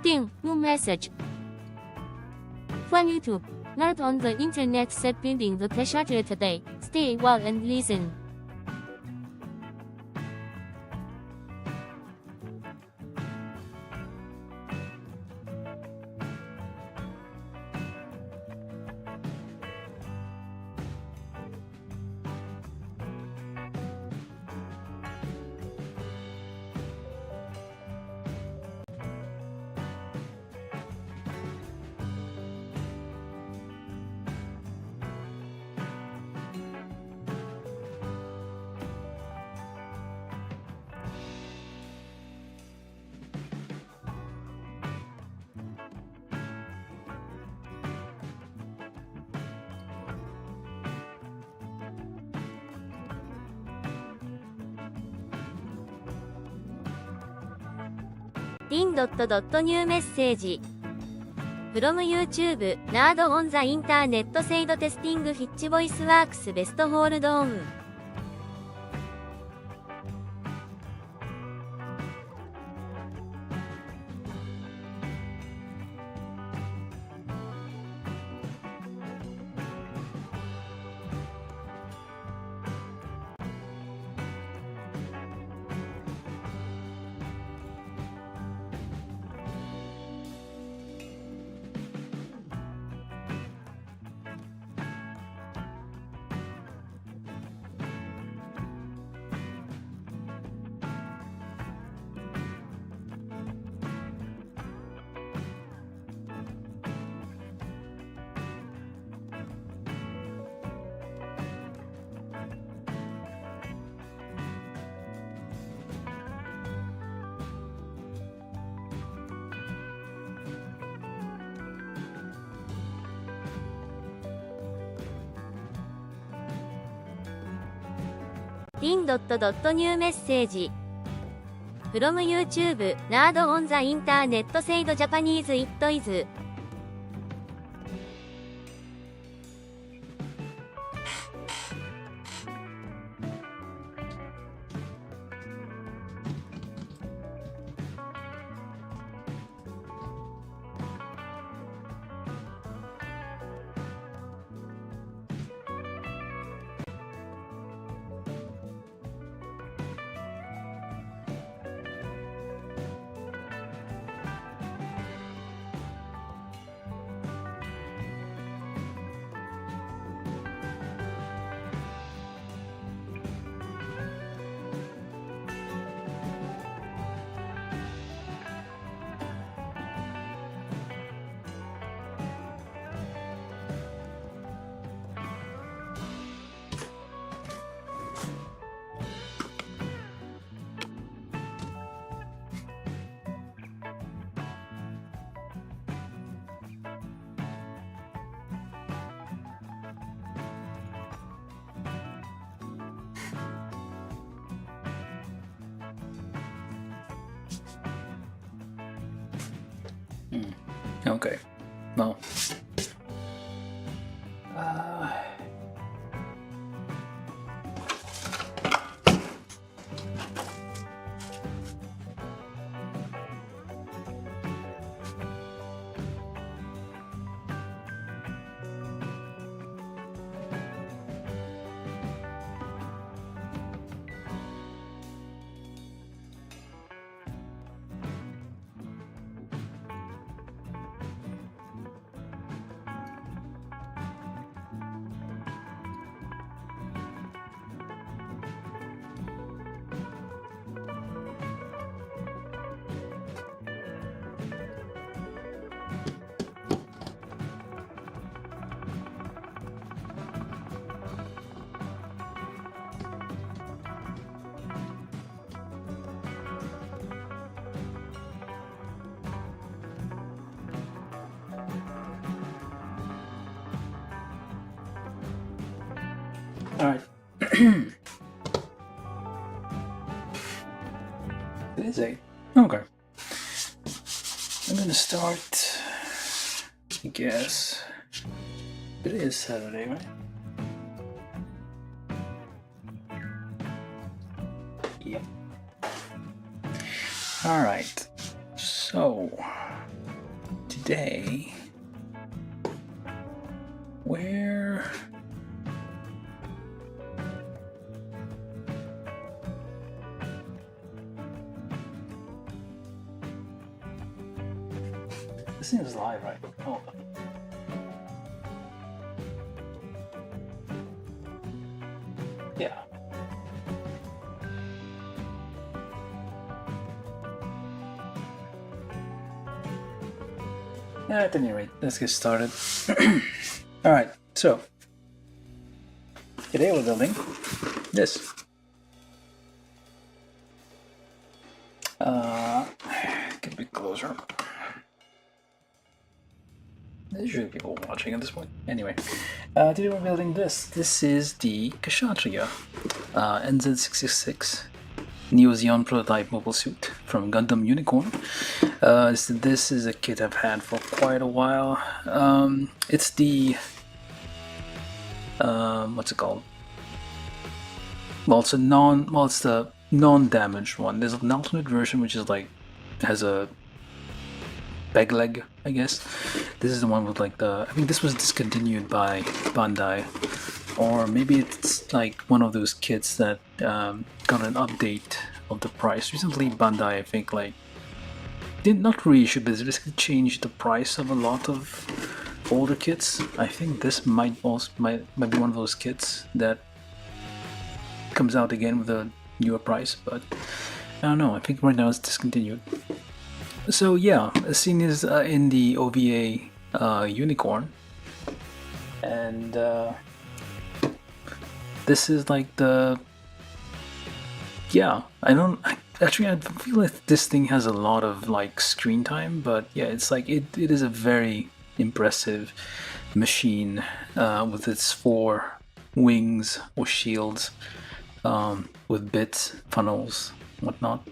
Ding, new message. From YouTube. Not on the internet set building the Kshatriya today. Stay well and listen. Din.new message from YouTube Nerd on the Internet said testing Hitch voice works best hold on. Din.new message from YouTube Nerd on the Internet said Japanese it is. Okay. Well. Alright. It is 8. Okay. I'm gonna start, I guess. It is Saturday, right? Yep. Alright. So, today. Where? This seems live, right? Oh. Yeah. At any rate, let's get started. Alright, so today we're building this. Get a bit closer. There's usually people watching at this point. Anyway, today we're building this. This is the Kshatriya NZ-666 Zeon prototype mobile suit from Gundam Unicorn. So this is a kit I've had for quite a while. It's the what's it called? Well, it's the non-damaged one. There's an alternate version which is like has a peg leg, I guess. This is the one with like the. I think this was discontinued by Bandai, or maybe it's like one of those kits that got an update of the price recently. Bandai, I think, like did not reissue, but they basically changed the price of a lot of older kits. I think this might be one of those kits that comes out again with a newer price, but I don't know. I think right now it's discontinued. So yeah, the scene is in the OVA Unicorn, and this is like the I feel like this thing has a lot of like screen time, but yeah, it's like it is a very impressive machine with its 4 wings or shields, with bits, funnels, whatnot,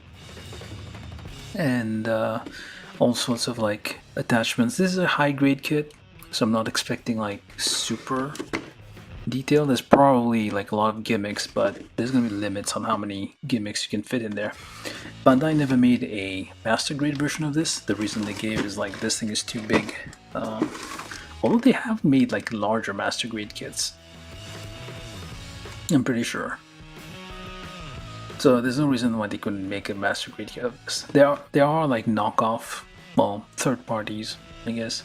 and all sorts of like attachments. This is a high grade kit, so I'm not expecting like super detail. There's probably like a lot of gimmicks, but there's gonna be limits on how many gimmicks you can fit in there. Bandai never made a master grade version of this. The reason they gave is like this thing is too big. Although they have made like larger master grade kits, I'm pretty sure. So there's no reason why they couldn't make a master grade kit of this. There are like knockoff, well, third parties, I guess,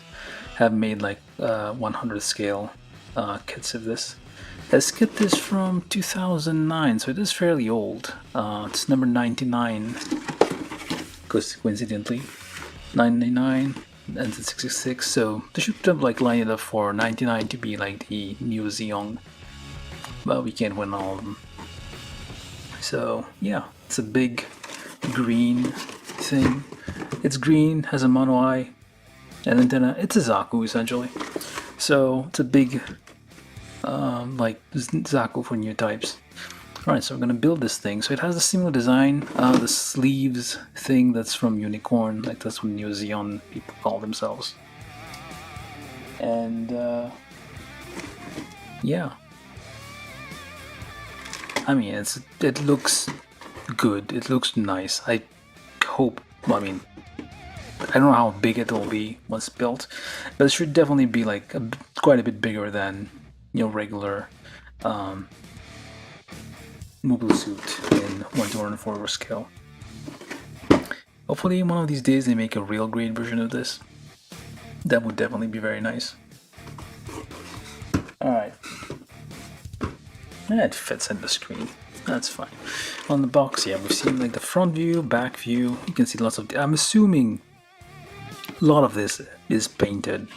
have made like 100 scale kits of this. This kit is from 2009, so it is fairly old. It's number 99, coincidentally, 99 and 666. So they should have like lined it up for 99 to be like the new Zeon, but we can't win all of them. So yeah, it's a big green thing. It's green, has a mono eye, and antenna. It's a Zaku essentially. So it's a big like Zaku for Newtypes. Alright, so we're gonna build this thing. So it has a similar design, the sleeves thing that's from Unicorn, like that's what New Zeon people call themselves. And yeah. I mean, it looks good. It looks nice. I hope. I mean, I don't know how big it will be once built, but it should definitely be like quite a bit bigger than regular mobile suit in 1/4 scale. Hopefully, one of these days they make a real grade version of this. That would definitely be very nice. All right. It fits in the screen. That's fine. On the box, yeah, we've seen like the front view, back view. You can see lots of. I'm assuming a lot of this is painted.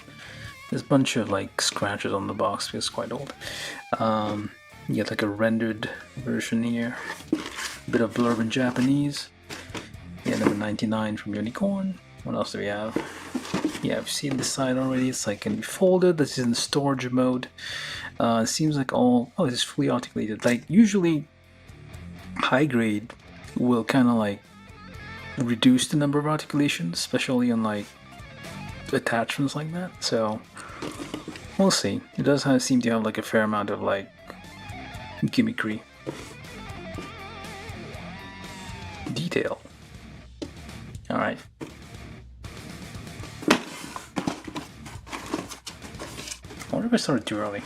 There's a bunch of like scratches on the box because it's quite old. You get like a rendered version here. A bit of blurb in Japanese. Yeah, number 99 from Unicorn. What else do we have? Yeah, I've seen this side already. It's like can be folded. This is in storage mode. It seems like this is fully articulated. Like usually high grade will kind of like reduce the number of articulations, especially on like attachments like that. So we'll see. It does seem to have like a fair amount of like gimmickry detail. All right. What if I started too early?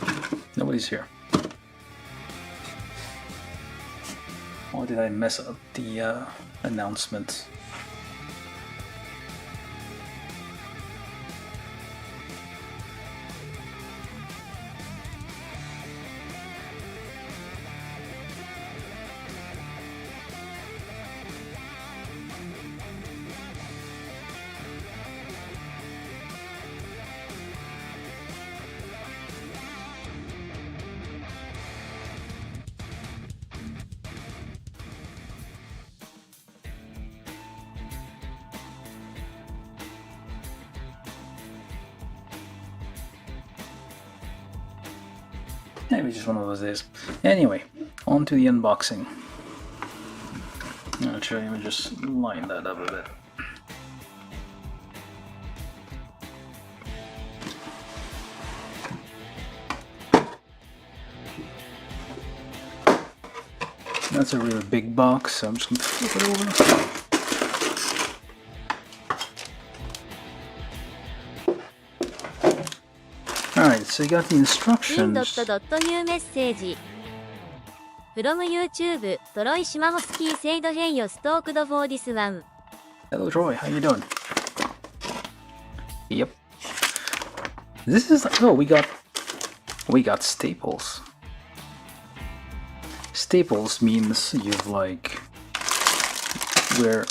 Nobody's here. Or did I mess up the announcement? Maybe just one of those days. Anyway, on to the unboxing. Actually, let me just line that up a bit. That's a really big box, so I'm just gonna flip it over. Alright, so you got the instructions. in.new メッセージ From YouTube トロイシマホスキーセイドヘイヨストークドフォーディスワン Hello Troy, how you doing? Yep. This is we got staples. Staples means you've like we're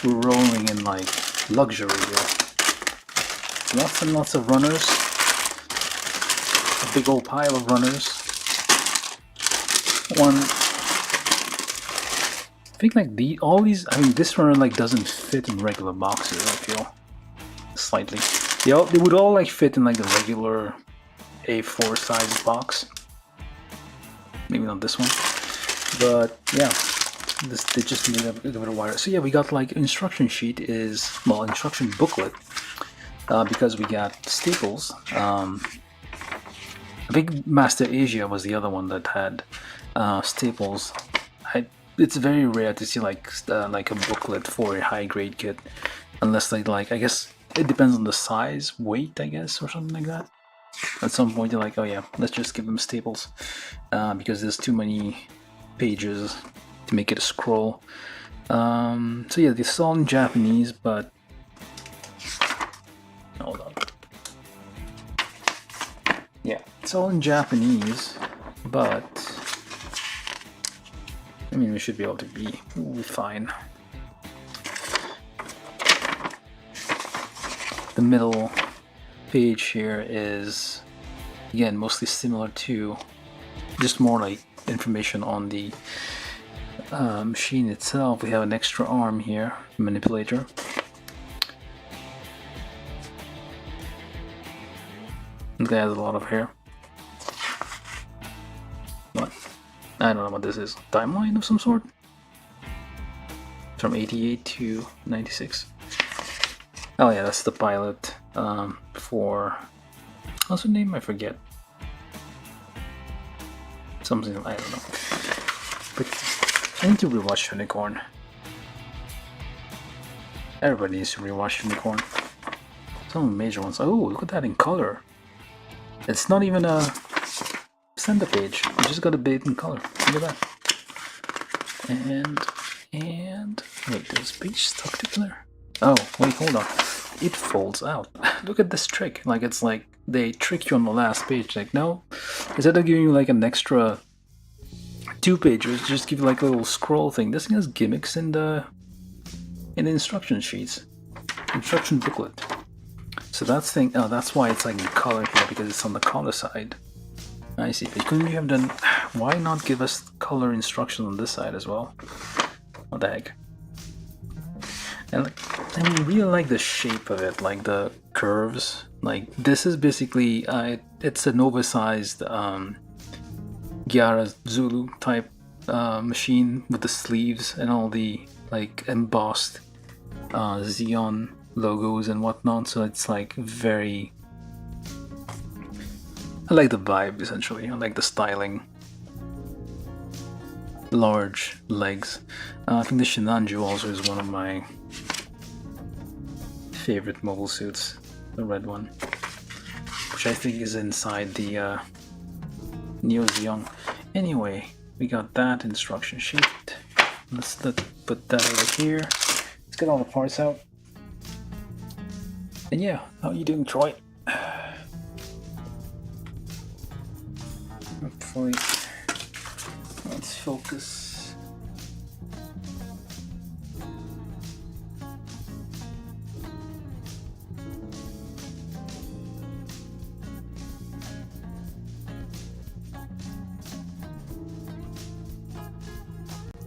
rolling in like luxury here. Lots and lots of runners. A big old pile of runners. One, I think like all these. I mean, this runner like doesn't fit in regular boxes. I feel slightly. They would all like fit in like the regular A4 size box. Maybe not this one, but yeah, they just made a bit of wider. So yeah, we got like instruction sheet instruction booklet because we got staples. I think Master Asia was the other one that had staples. It's very rare to see like a booklet for a high grade kit, unless they like, I guess it depends on the size, weight, I guess, or something like that. At some point you're like, oh yeah, let's just give them staples because there's too many pages to make it a scroll. So yeah, this is all in Japanese, but hold on. Yeah, it's all in Japanese, but I mean, we should be able to be fine. The middle page here is, again, mostly similar to, just more like information on the machine itself. We have an extra arm here, manipulator. The guy has a lot of hair. What? I don't know what this is. Timeline of some sort? From 88 to 96. Oh yeah, that's the pilot for... What's her name? I forget. Something, I don't know. But I need to rewatch Unicorn. Everybody needs to rewatch Unicorn. Some of the major ones. Oh, look at that in color. It's not even a center page. You just got a bit in color. Look at that. And wait, this page stuck together. Oh, wait, hold on. It folds out. Look at this trick. Like, it's like they trick you on the last page. Like, no, instead of giving you like an extra 2 pages, just give you like a little scroll thing. This thing has gimmicks in the instruction sheets, instruction booklet. So that's why it's like in color here, because it's on the color side. I see. But couldn't you have done? Why not give us color instructions on this side as well? What the heck? And like, I really like the shape of it, like the curves. Like, this is basically it's an oversized Gyara Zulu type machine with the sleeves and all the like embossed Zeon logos and whatnot. So it's like very, I like the vibe essentially. I like the styling. Large legs. I think the Shinanju also is one of my favorite mobile suits, the red one. which I think is inside the Zeon. Anyway, we got that instruction sheet. Let's put that over here. Let's get all the parts out. And yeah, how are you doing, Troy? Hopefully, let's focus.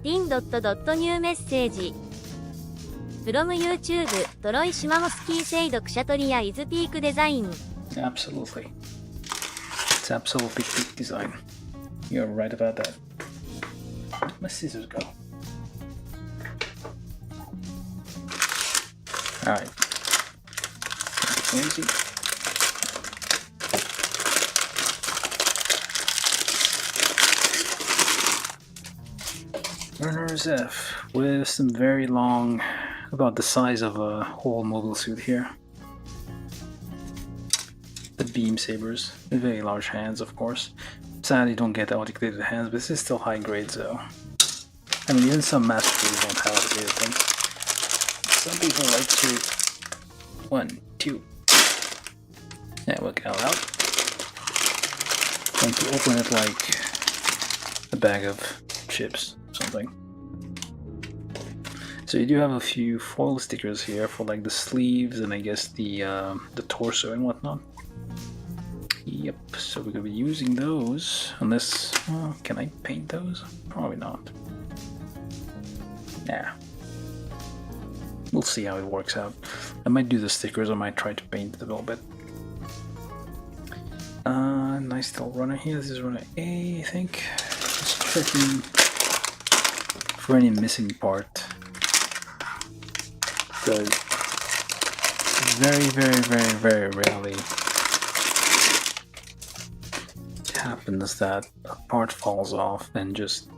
Tin.new メッセージ From YouTube トロイ・シマモスキーセイドクシャトリアイズピークデザイン Absolutely. It's absolutely peak design. You're right about that. Where'd my scissors go? Alright. Easy. Runner's F with some very long, about the size of a whole mobile suit here. The beam sabers, the very large hands, of course. Sadly, don't get the articulated hands, but this is still high grade, so I mean, even some masters don't have articulated things. Some people like to 1, 2. Yeah, work it out loud. And to open it like a bag of chips. Something. So you do have a few foil stickers here for like the sleeves and I guess the torso and whatnot. Yep, so we're gonna be using those unless can I paint those? Probably not. Nah. We'll see how it works out. I might do the stickers, I might try to paint it a little bit. Nice little runner here. This is runner A, I think. Just checking for any missing part, because very rarely it happens that a part falls off and just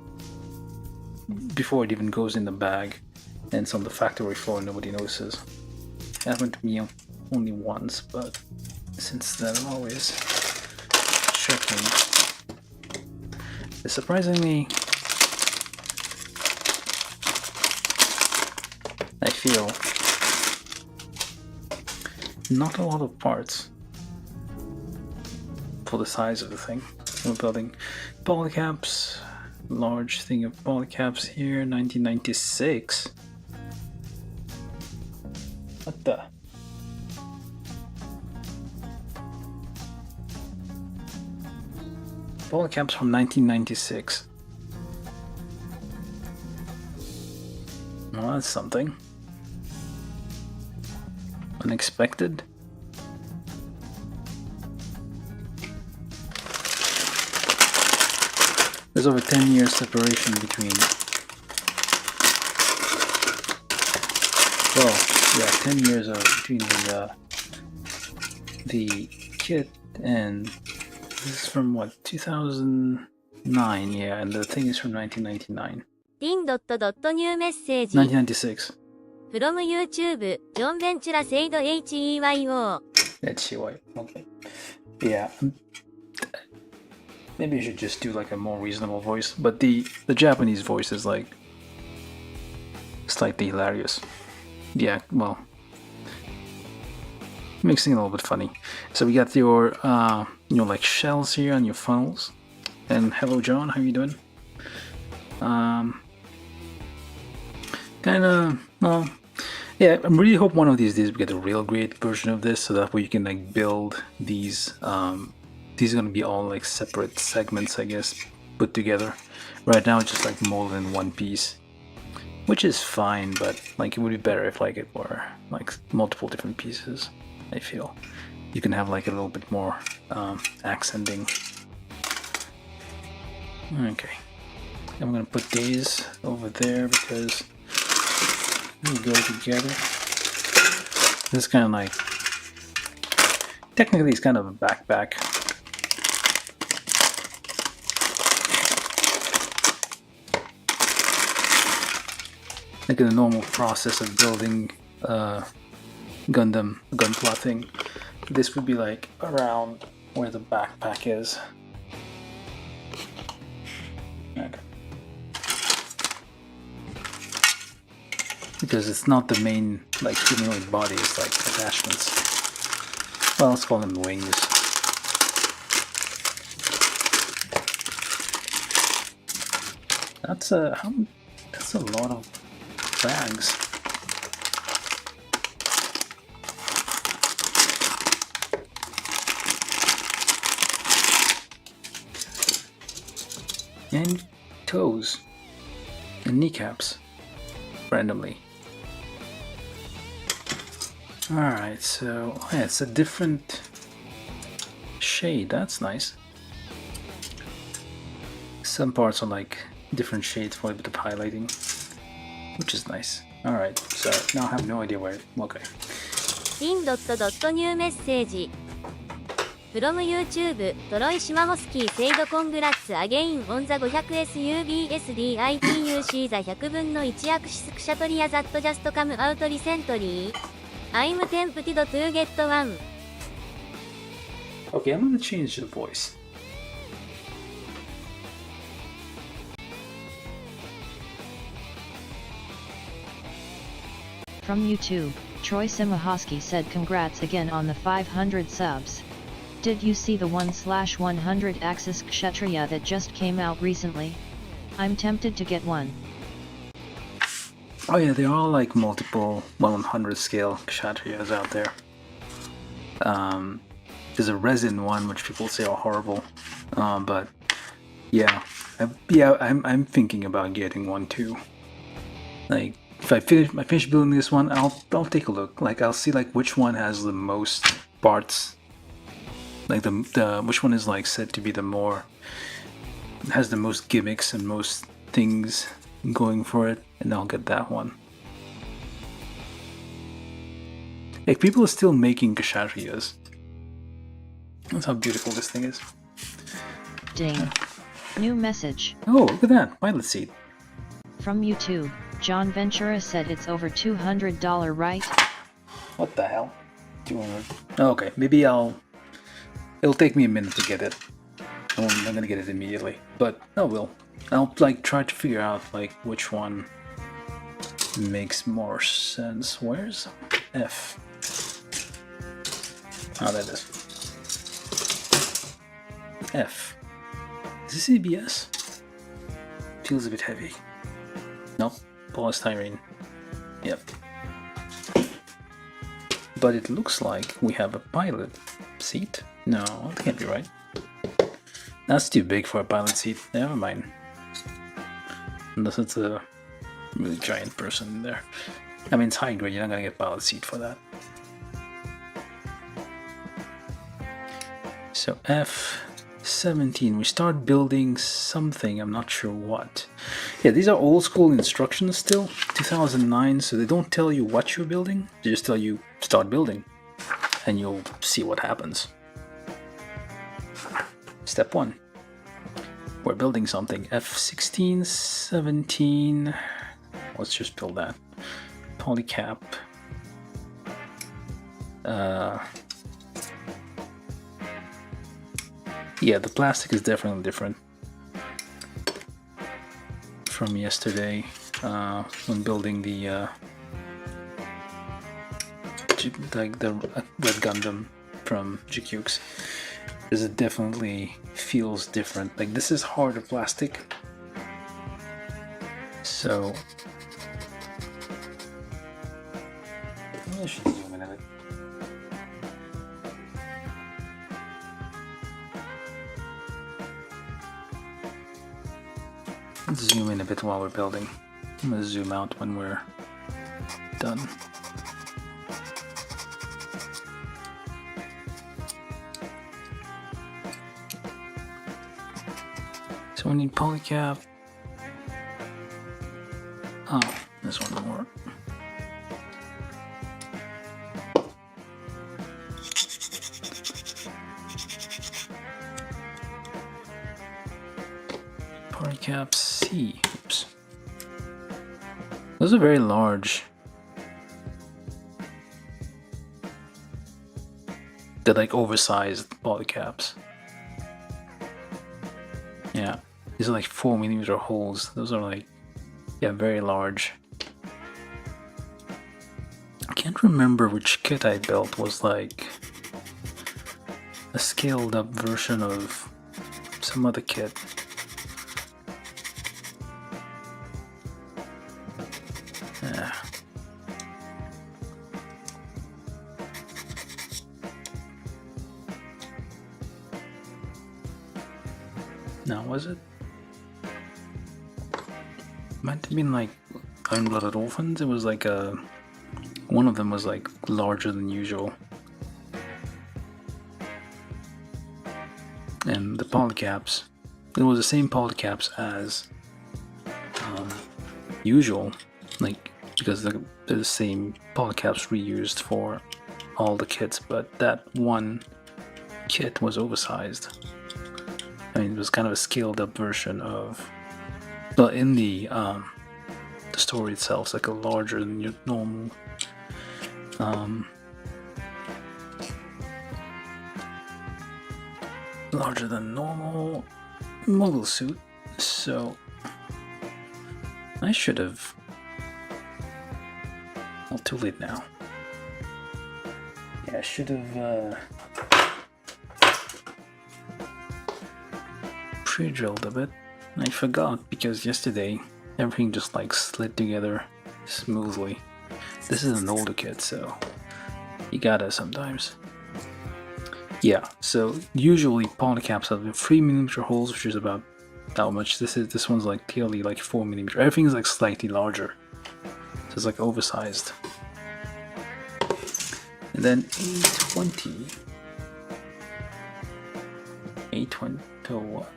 before it even goes in the bag and it's on the factory floor and nobody notices. It happened to me only once, but since then I'm always checking. It's surprisingly, I feel not a lot of parts for the size of the thing. We're building polycaps, large thing of polycaps here, 1996. What the? Polycaps from 1996. Well, that's something. Unexpected. There's over 10 years separation between, well, yeah, 10 years between the kit and this is from what, 2009, yeah, and the thing is from 1999. Tin.new メッセージ 1996. From YouTube ジョンベンチュラセイド HEYO HEY, okay. Yeah. Maybe you should just do like a more reasonable voice, but the Japanese voice is like slightly hilarious. Yeah, well, mixing it a little bit funny. So we got your like shells here on your funnels. And hello John, how you doing? Well, yeah, I really hope one of these days we get a real great version of this, so that way you can like build these. These are gonna be all like separate segments, I guess, put together. Right now it's just like molded in one piece, which is fine, but like it would be better if like it were like multiple different pieces. I feel you can have like a little bit more accenting. Okay, I'm gonna put these over there because they go together. This is kind of like, technically it's kind of a backpack. Like in the normal process of building Gundam gunpla thing, this would be like around where the backpack is. Okay. Because it's not the main like humanoid body, it's like attachments. Well, let's call them wings. That's a lot of bags. And toes and kneecaps randomly. Alright, so yeah, it's a different shade. That's nice. Some parts are like different shades for a bit of highlighting, which is nice. Alright, so now I have no idea where. Okay. in.new メッセージ From YouTube トロイシマホスキーセイドコングラッツアゲインオンザ 500SUBSDITUC ザ100分の1アクシスクシャトリアザットジャストカムアウトリセントリー I'm tempted to get one. Okay, I'm gonna change the voice. From YouTube, Troy Simahoski said congrats again on the 500 subs. Did you see the 1/100 Axis Kshatriya that just came out recently? I'm tempted to get one. Oh yeah, there are like multiple 1/100 scale Kshatriyas out there. There's a resin one which people say are horrible, but yeah, I'm thinking about getting one too. Like if I finish building this one, I'll take a look. Like I'll see like which one has the most parts. Like the which one is like said to be the more has the most gimmicks and most things going for it, and I'll get that one. Like people are still making Kshatriyas. That's how beautiful this thing is. Ding. New message. Oh, look at that. Violet seed. From YouTube, John Ventura said it's over $200, right? What the hell? 200. Okay, maybe it'll take me a minute to get it. I'm not gonna get it immediately, but I will. I'll like try to figure out like which one makes more sense. Where's F? Oh, that is F. Is this ABS? Feels a bit heavy. Nope, polystyrene. Yep. But it looks like we have a pilot seat. No, that can't be right. That's too big for a pilot seat. Never mind. Unless it's a really giant person in there. I mean, it's high grade, you're not gonna get pilot seat for that. So F17, we start building something, I'm not sure what. Yeah, these are old school instructions still, 2009, so they don't tell you what you're building, they just tell you start building, and you'll see what happens. Step 1. We're building something. F16, 17. Let's just build that. Polycap. Yeah, the plastic is definitely different from yesterday when building the Red Gundam from GQX. This definitely feels different. Like this is harder plastic, so I should zoom in a bit. Let's zoom in a bit while we're building. I'm gonna zoom out when we're done. So we need polycap. Oh, this one more. Polycap C. Oops. Those are very large. They're like oversized polycaps. Yeah, these are like 4mm holes. Those are like, yeah, very large. I can't remember which kit I built was like a scaled up version of some other kit. Yeah. Now, was it? Might have been like Iron-Blooded Orphans. It was like a... One of them was like larger than usual. And the polycaps, it was the same polycaps as usual, like, because they're the same polycaps reused for all the kits, but that one kit was oversized. I mean, it was kind of a scaled up version of, well, in the story itself, it's like a larger than your normal larger than normal mobile suit. So I should have, well, too late now. Yeah, I should have pre-drilled a bit. I forgot because yesterday everything just like slid together smoothly. This is an older kit, so you gotta sometimes. Yeah, so usually polycaps have 3mm holes, which is about how much this is. This one's like clearly like 4mm. Everything's like slightly larger, so it's like oversized. And then A20. Oh, what?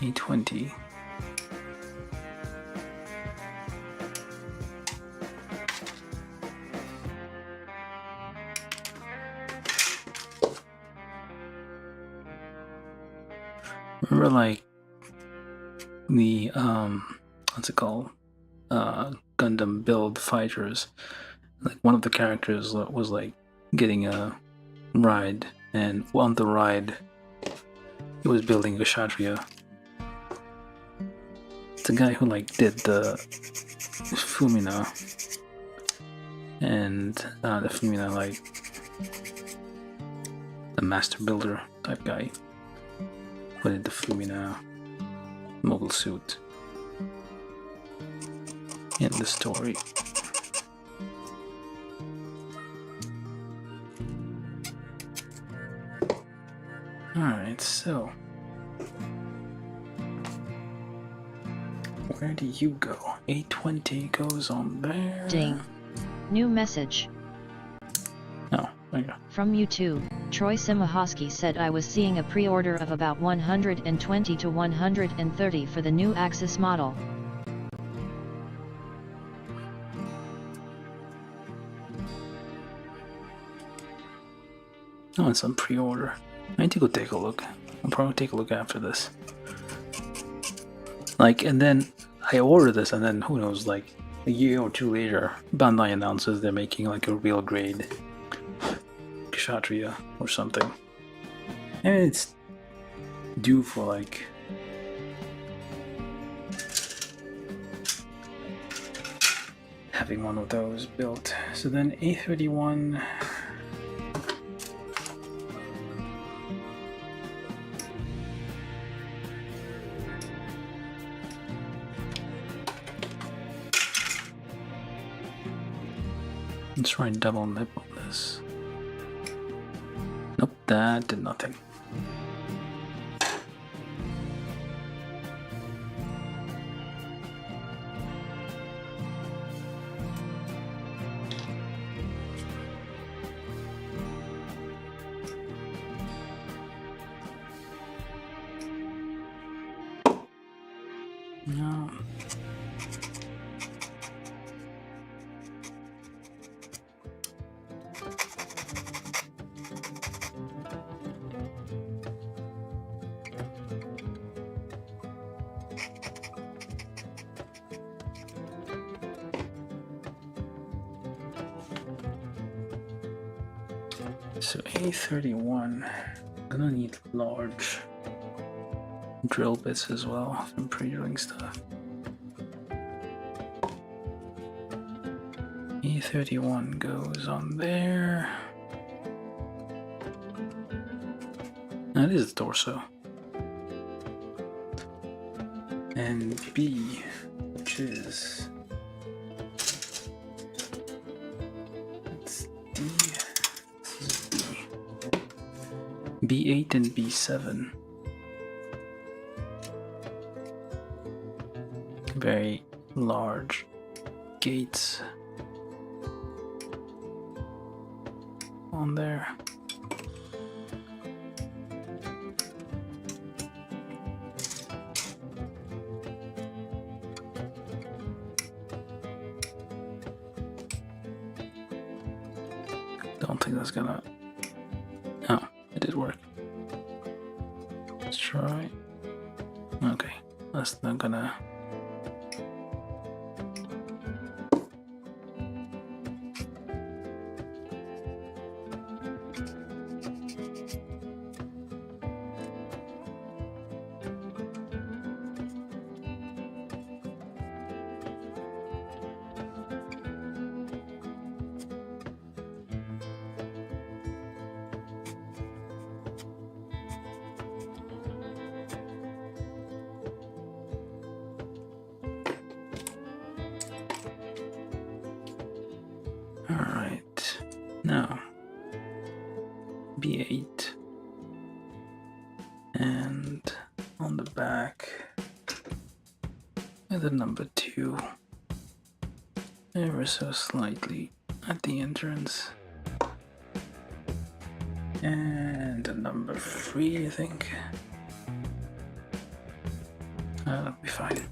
A20. Remember, like the what's it called? Gundam build fighters. Like one of the characters was like getting a ride, and on the ride, he was building a Kshatriya. It's the guy who like did the Fumina, and the Fumina, like the master builder type guy. Who did the Fumina mobile suit in the story. Alright, so where do you go? A20 goes on there. Ding. New message. Oh, there you go. From YouTube, Troy Simahosky said I was seeing a pre-order of about 120 to 130 for the new Axis model. Oh, it's on pre-order. I need to go take a look. I'll probably take a look after this. Like, and then I order this, and then who knows, like a year or two later, Bandai announces they're making like a real grade Kshatriya or something. And it's due for like having one of those built. So then A31. Let's try and double nip on this. Nope, that did nothing. No. So A31, gonna need large drill bits as well from pre-drilling stuff. A31 goes on there. That is the torso. And B, which is D. This is B. B8 and B7. Very large gates on there. Don't think that's gonna. Oh, it did work. Let's try. Okay, that's not gonna. Alright, now B8, and on the back with the number 2 ever so slightly at the entrance, and a number 3, I think. That'll be fine.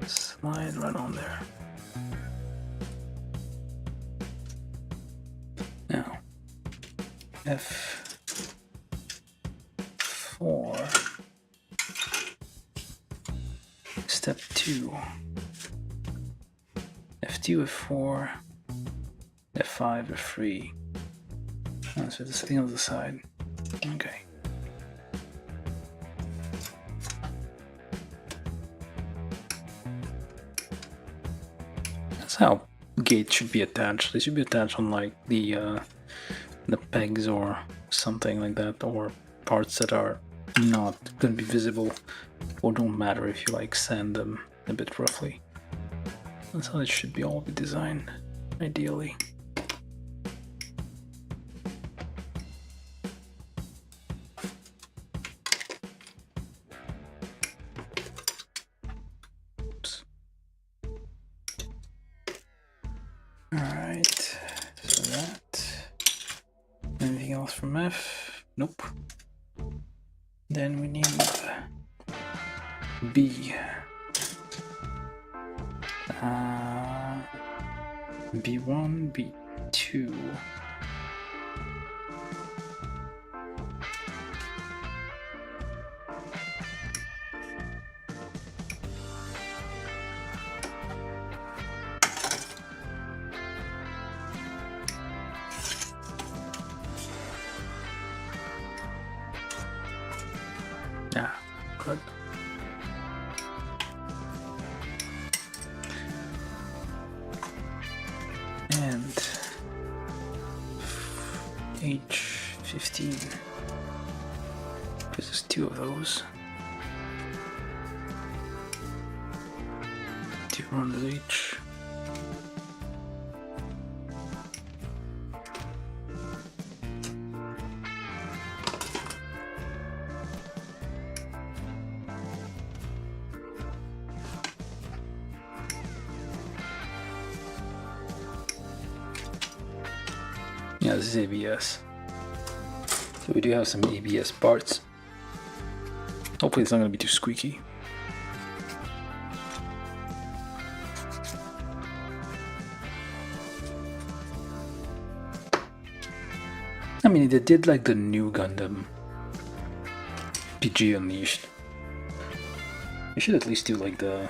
Slide right on there. Now, F4, step 2, F2, F4, F5, F3. Oh, so this thing on the side. Okay. That's how gates should be attached. They should be attached on like the pegs or something like that, or parts that are not going to be visible or don't matter if you like sand them a bit roughly. That's how it should be all be designed, ideally. Alright, so that. Anything else from F? Nope. Then we need B. B1, B2. Yeah, good. And H15, because there's 2 of those. 2 runs each. Yeah, this is ABS. So we do have some ABS parts. Hopefully it's not going to be too squeaky. I mean, they did like the new Gundam PG Unleashed. You should at least do like the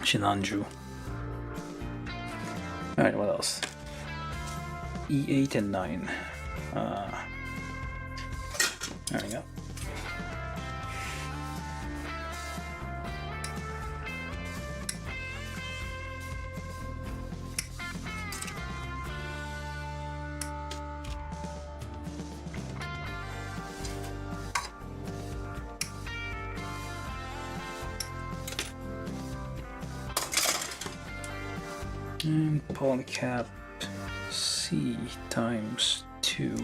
Shinanju. Alright, what else? E8 and 9. There we go. And polycap C times 2.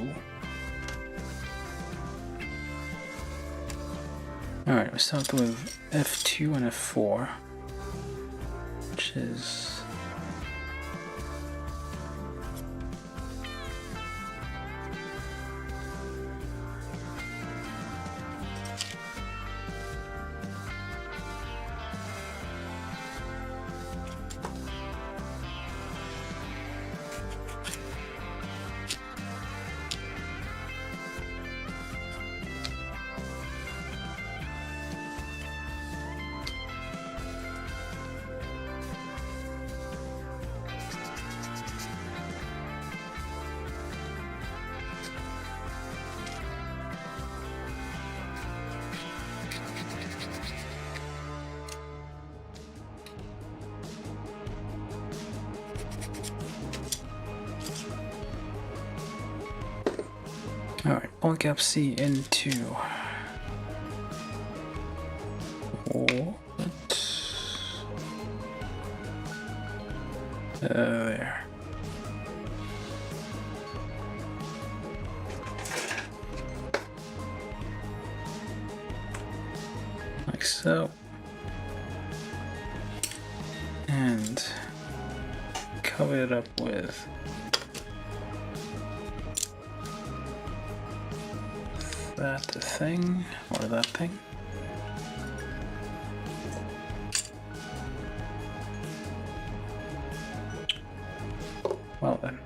Alright, we start with F2 and F4, which is alright, polycap C into there. Like so. And cover it up with that thing, or that thing. Well then.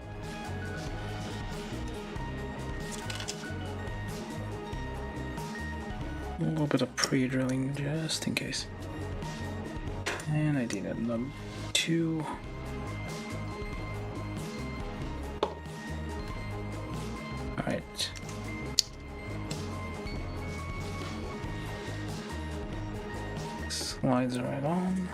A little bit of pre-drilling just in case. And I did number 2. Alright. Slides right on.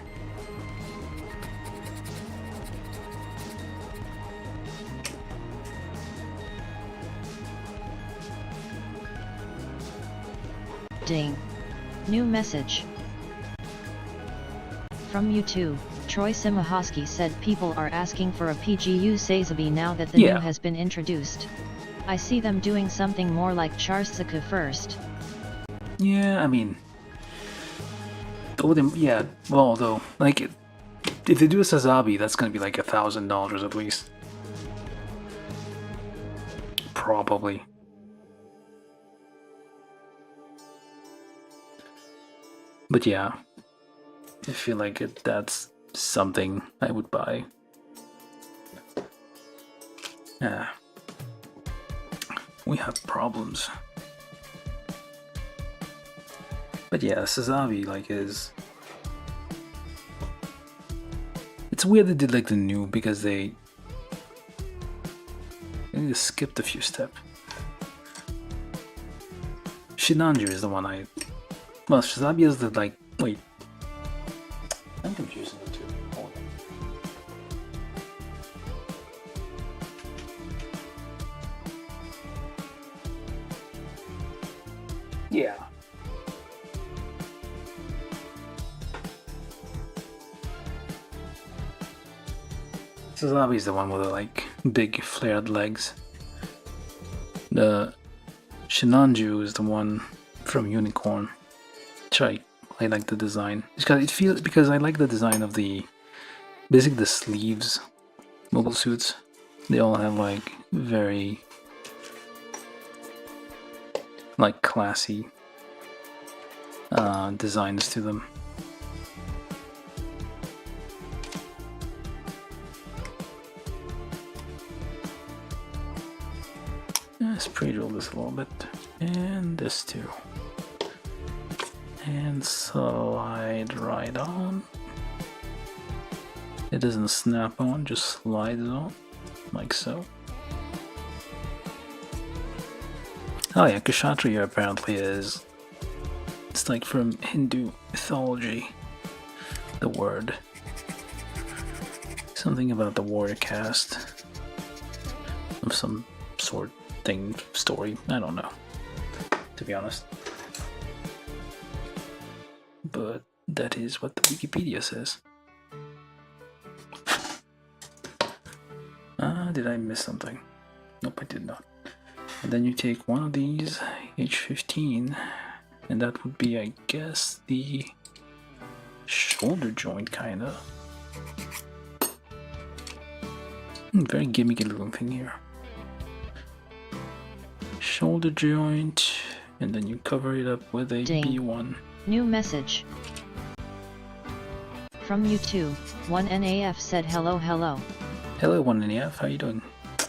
Ding. New message. From YouTube, Troy Simahoski said people are asking for a PGU Seizabi now that the new has been introduced. I see them doing something more like Charsuka first. Yeah, I mean... yeah, well, though, like, if they do a Sazabi, that's gonna be like $1,000 at least. Probably. But yeah, I feel like that's something I would buy. Yeah. We have problems. But yeah, Sazabi, like, is... It's weird they did, like, the new, because they just skipped a few steps. Shinanju is the one I... Well, Sazabi is the, like... Wait. I'm confusing the two. Hold on. Yeah. Sazabi is the one with the, like, big flared legs. The Shinanju is the one from Unicorn. Which I like the design. Because I like the design of the basically the sleeves mobile suits. They all have like very like classy designs to them. Let's pre-drill this a little bit. And this too. And slide right on. It doesn't snap on, just slides on, like so. Oh yeah, Kshatriya apparently is... It's like from Hindu mythology, the word. Something about the warrior caste of some sort thing, story, I don't know, to be honest. But that is what the Wikipedia says. Did I miss something? Nope, I did not. And then you take one of these, H15, and that would be, I guess, the shoulder joint, kinda. Very gimmicky looking thing here. Shoulder joint, and then you cover it up with a Ding. B1. New message. From YouTube, 1NAF said hello hello. Hello 1NAF, how you doing?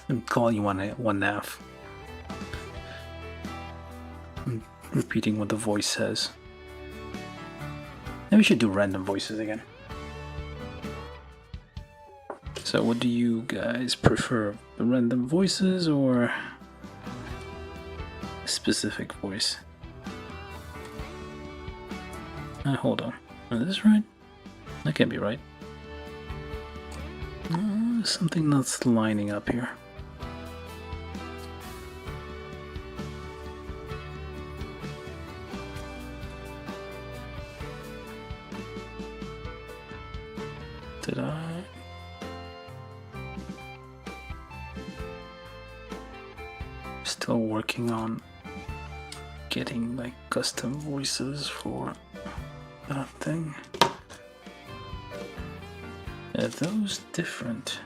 I'm calling you 1NAF. I'm repeating what the voice says. Maybe we should do random voices again. So what do you guys prefer? The random voices or a specific voice? Hold on. Is this right? That can't be right. Something that's lining up here. Did I? Still working on getting like custom voices for that thing. Are those different?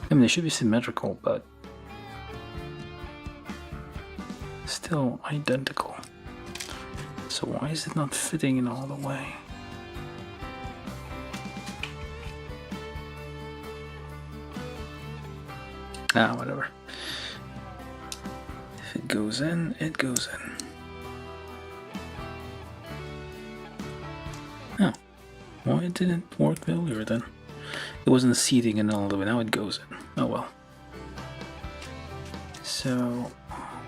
I mean, they should be symmetrical, but still identical. So why is it not fitting in all the way? Whatever. If it goes in, it goes in. Oh, why didn't it work earlier then? It wasn't seating in all the way, now it goes in. Oh well. So,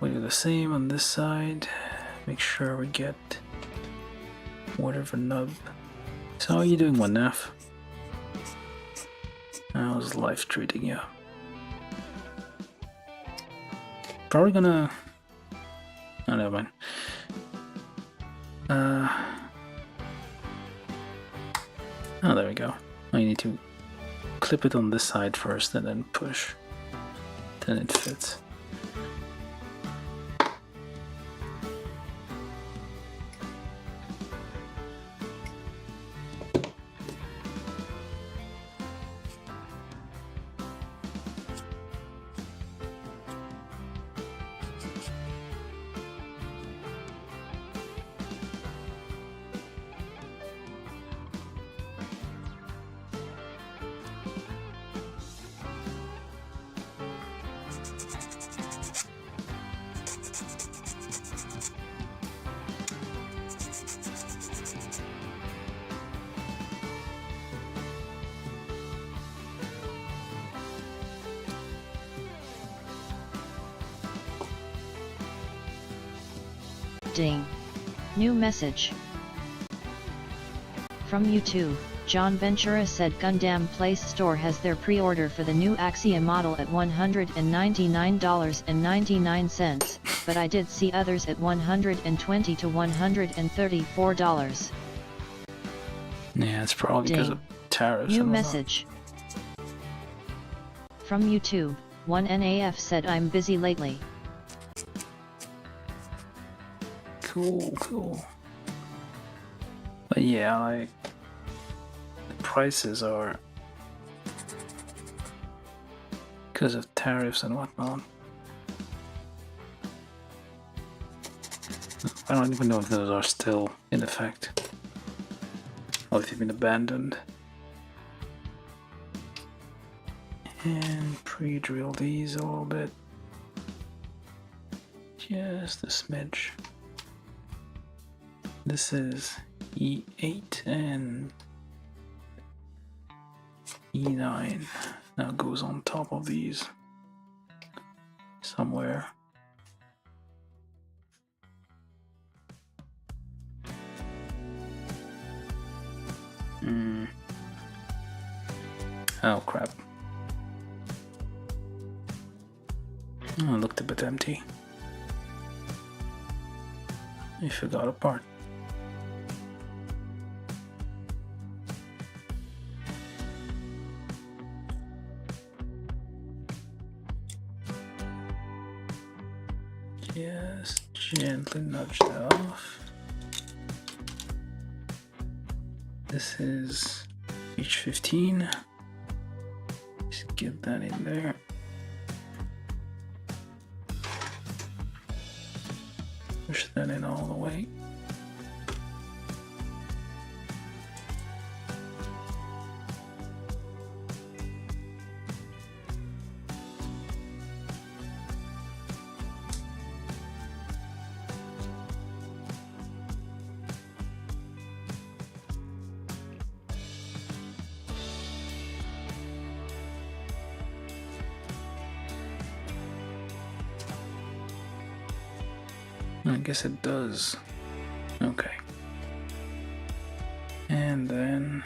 we do the same on this side. Make sure we get whatever nub. So how are you doing, 1NAF? How's life treating you? Probably gonna... Oh, never mind. Oh, there we go. Oh, you need to clip it on this side first and then push. Then it fits. Ding. New message. From YouTube, John Ventura said Gundam Place Store has their pre-order for the new Axia model at $199.99, but I did see others at $120 to $134. Yeah, it's probably because of tariffs. New message. From YouTube, 1NAF said I'm busy lately. Cool. But yeah, like the prices are because of tariffs and whatnot. I don't even know if those are still in effect or if they've been abandoned. And pre-drill these a little bit. just a smidge. This is E8 and E9. Now it goes on top of these somewhere. Oh crap. Oh, it looked a bit empty. I forgot a part. Just gently nudge that off. This is H15. Just get that in there. Push that in all the way. I guess it does. Okay. And then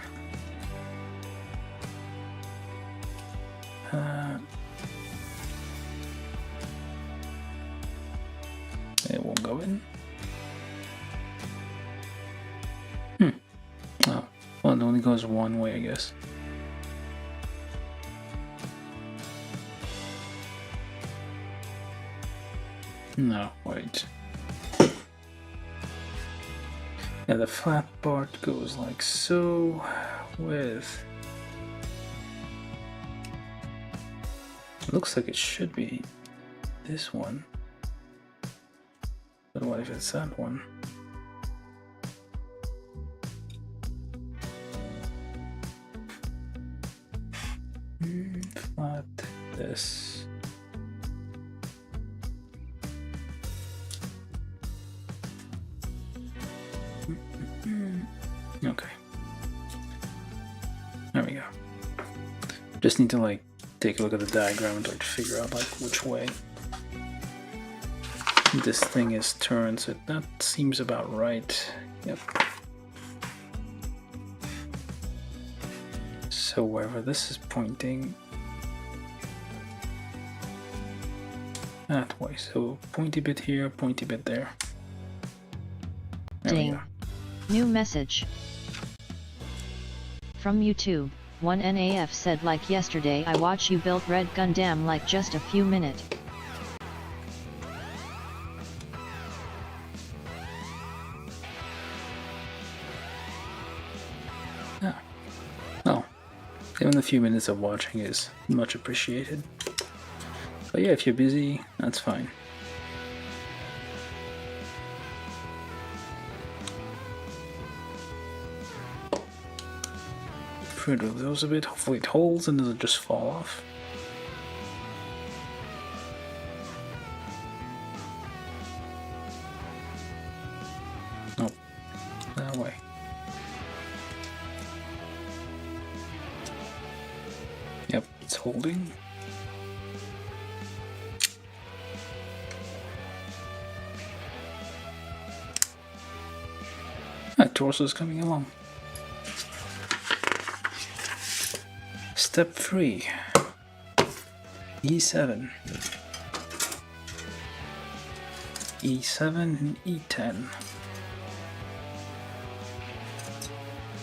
it won't go in. Oh, well, it only goes one way, I guess. No, wait. Yeah, the flat part goes like so with... Looks like it should be this one. But what if it's that one? Flat this. Okay. There we go. Just need to like take a look at the diagram and like figure out like which way this thing is turned. So that seems about right. Yep. So wherever this is pointing that way. So pointy bit here, pointy bit there. There we Ding. go. New message. From YouTube, 1NAF said like yesterday I watch you build Red Gundam like just a few minutes. Yeah. Oh, even a few minutes of watching is much appreciated. But yeah, if you're busy, that's fine. Fiddle those a bit, hopefully it holds and doesn't just fall off. Oh, that way. Yep, it's holding. That torso is coming along. Step 3, E7, E7 and E10.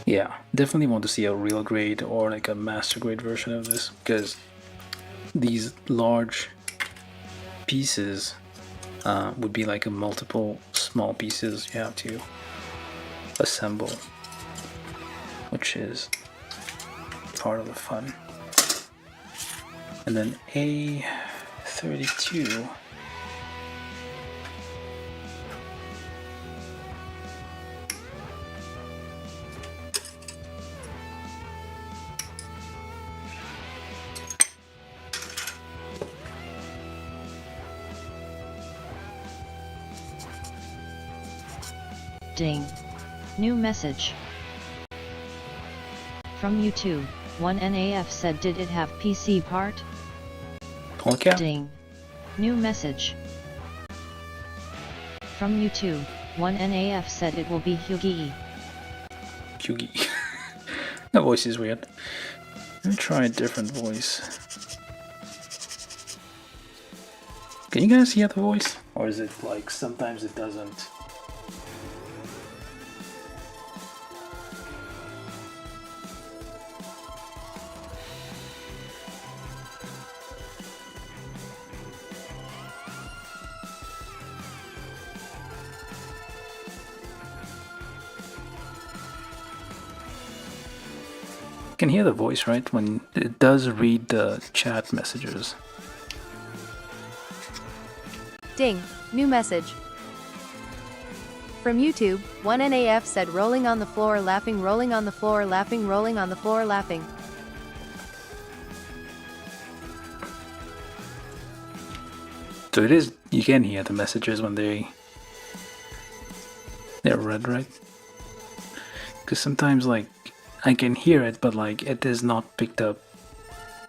Yeah, definitely want to see a real grade or like a master grade version of this, because these large pieces would be like a multiple small pieces you have to assemble, which is part of the fun. And then A32. Ding. New message. From YouTube, 1NAF said did it have PC part? Okay. Ding. New message. From YouTube, 1NAF said it will be Hyugi. Hyugi. That voice is weird. Let me try a different voice. Can you guys hear the voice? Or is it like sometimes it doesn't? You can hear the voice, right? When it does read the chat messages. Ding, new message. From YouTube, 1NAF said rolling on the floor laughing, rolling on the floor laughing, rolling on the floor laughing. So it is, you can hear the messages when they're read, right? Because sometimes like I can hear it, but like it is not picked up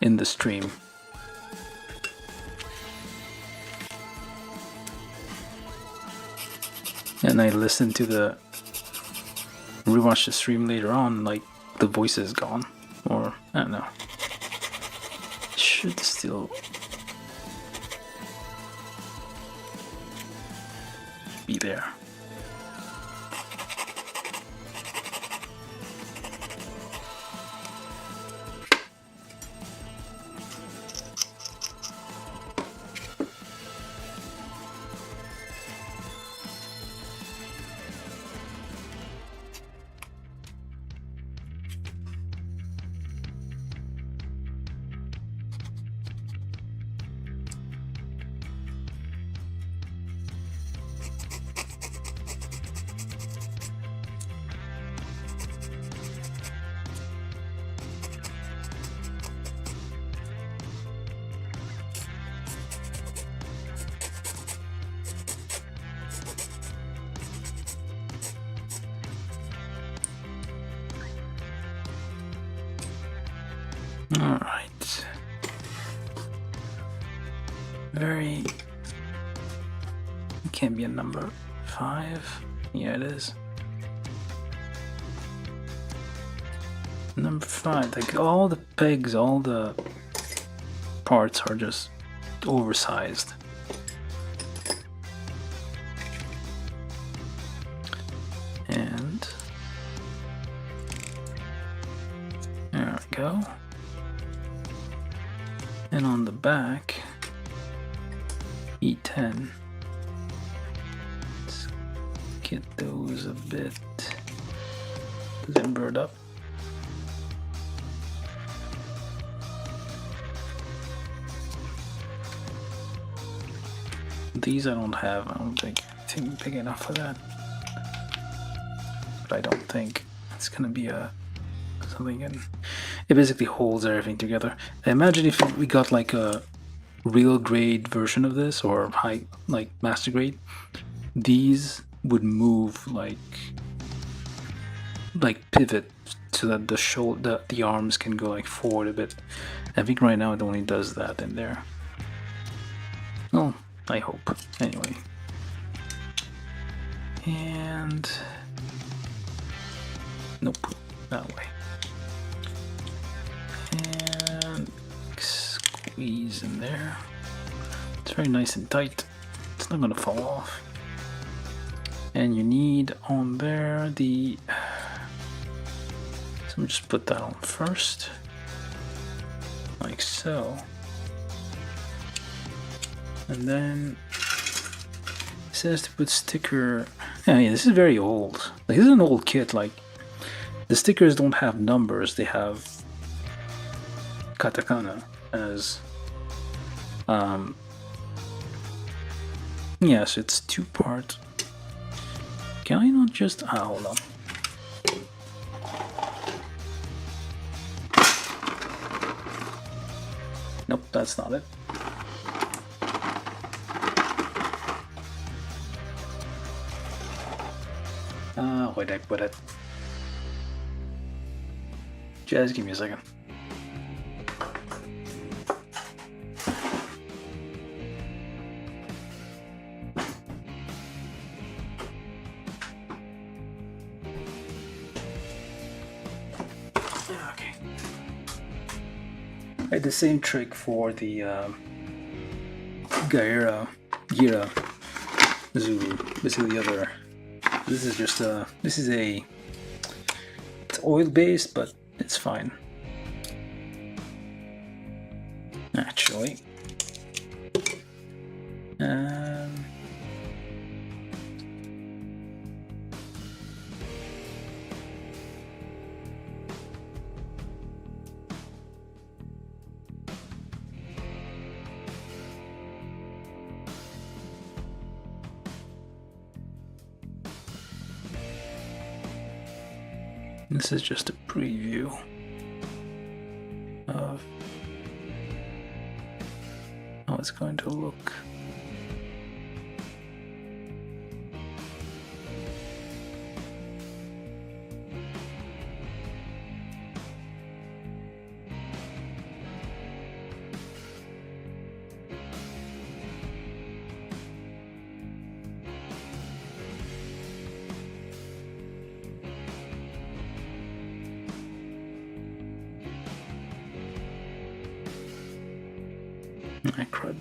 in the stream. And I listen to rewatch the stream later on, like the voice is gone, or I don't know. It should still be there. Alright. Very... It can't be a number 5. Yeah, it is. Number 5. Like all the pegs, all the parts are just oversized. And... there we go. And on the back, E10. Let's get those a bit limbered up. These I don't have, I don't think big enough for that. But I don't think it's gonna be something in. It basically holds everything together. I imagine if we got like a real grade version of this, or high, like master grade, these would move like pivot so that the arms can go like forward a bit. I think right now it only does that in there. Well, I hope. Anyway. And nope, that way. And squeeze in there. It's very nice and tight. It's not gonna fall off. And you need on there the... So I'm just put that on first. Like so. And then it says to put sticker... Yeah, this is very old. Like, this is an old kit. Like, the stickers don't have numbers, they have katakana as yes, it's 2-part. Can I not just hold on. Nope, that's not it. quite put it. Just give me a second. Okay. I had the same trick for the Gira Zulu. Basically, the other. This is just it's oil based, but it's fine. Actually. This is just a preview of how it's going to look. My crud.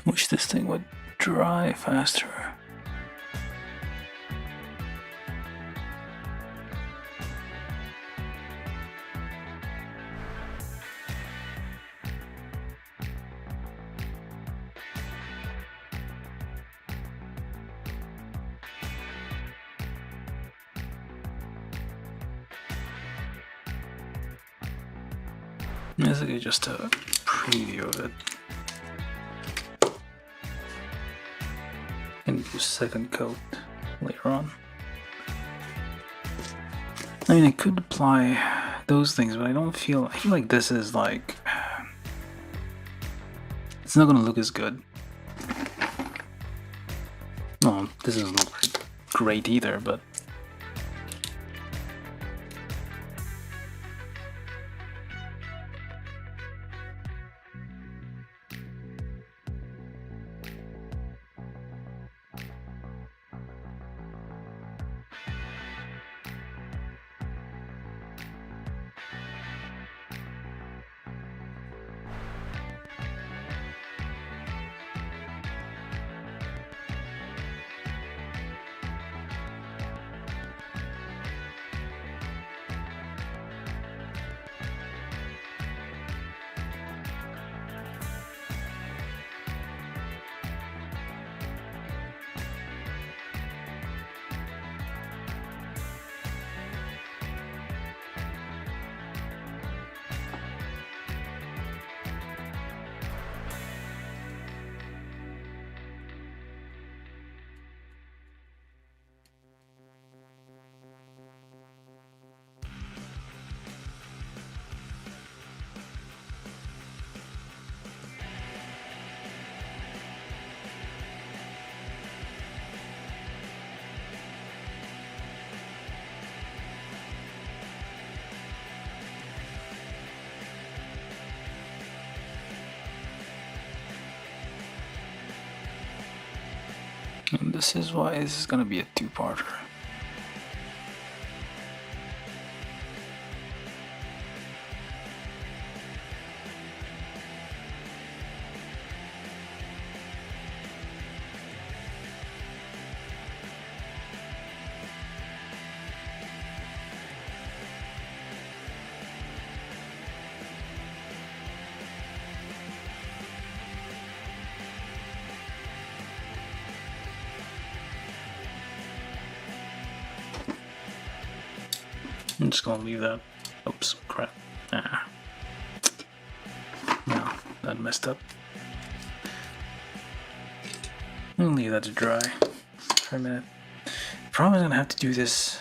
Wish this thing would dry faster. Basically just a preview of it. And do second coat later on. I mean, I could apply those things, but I feel like this is like, it's not gonna look as good. No, this doesn't look great either, but and this is why this is gonna be a two-parter. I'm just gonna leave that. Oops, crap. Ah. No, that messed up. I'm gonna leave that to dry for a minute. Probably gonna have to do this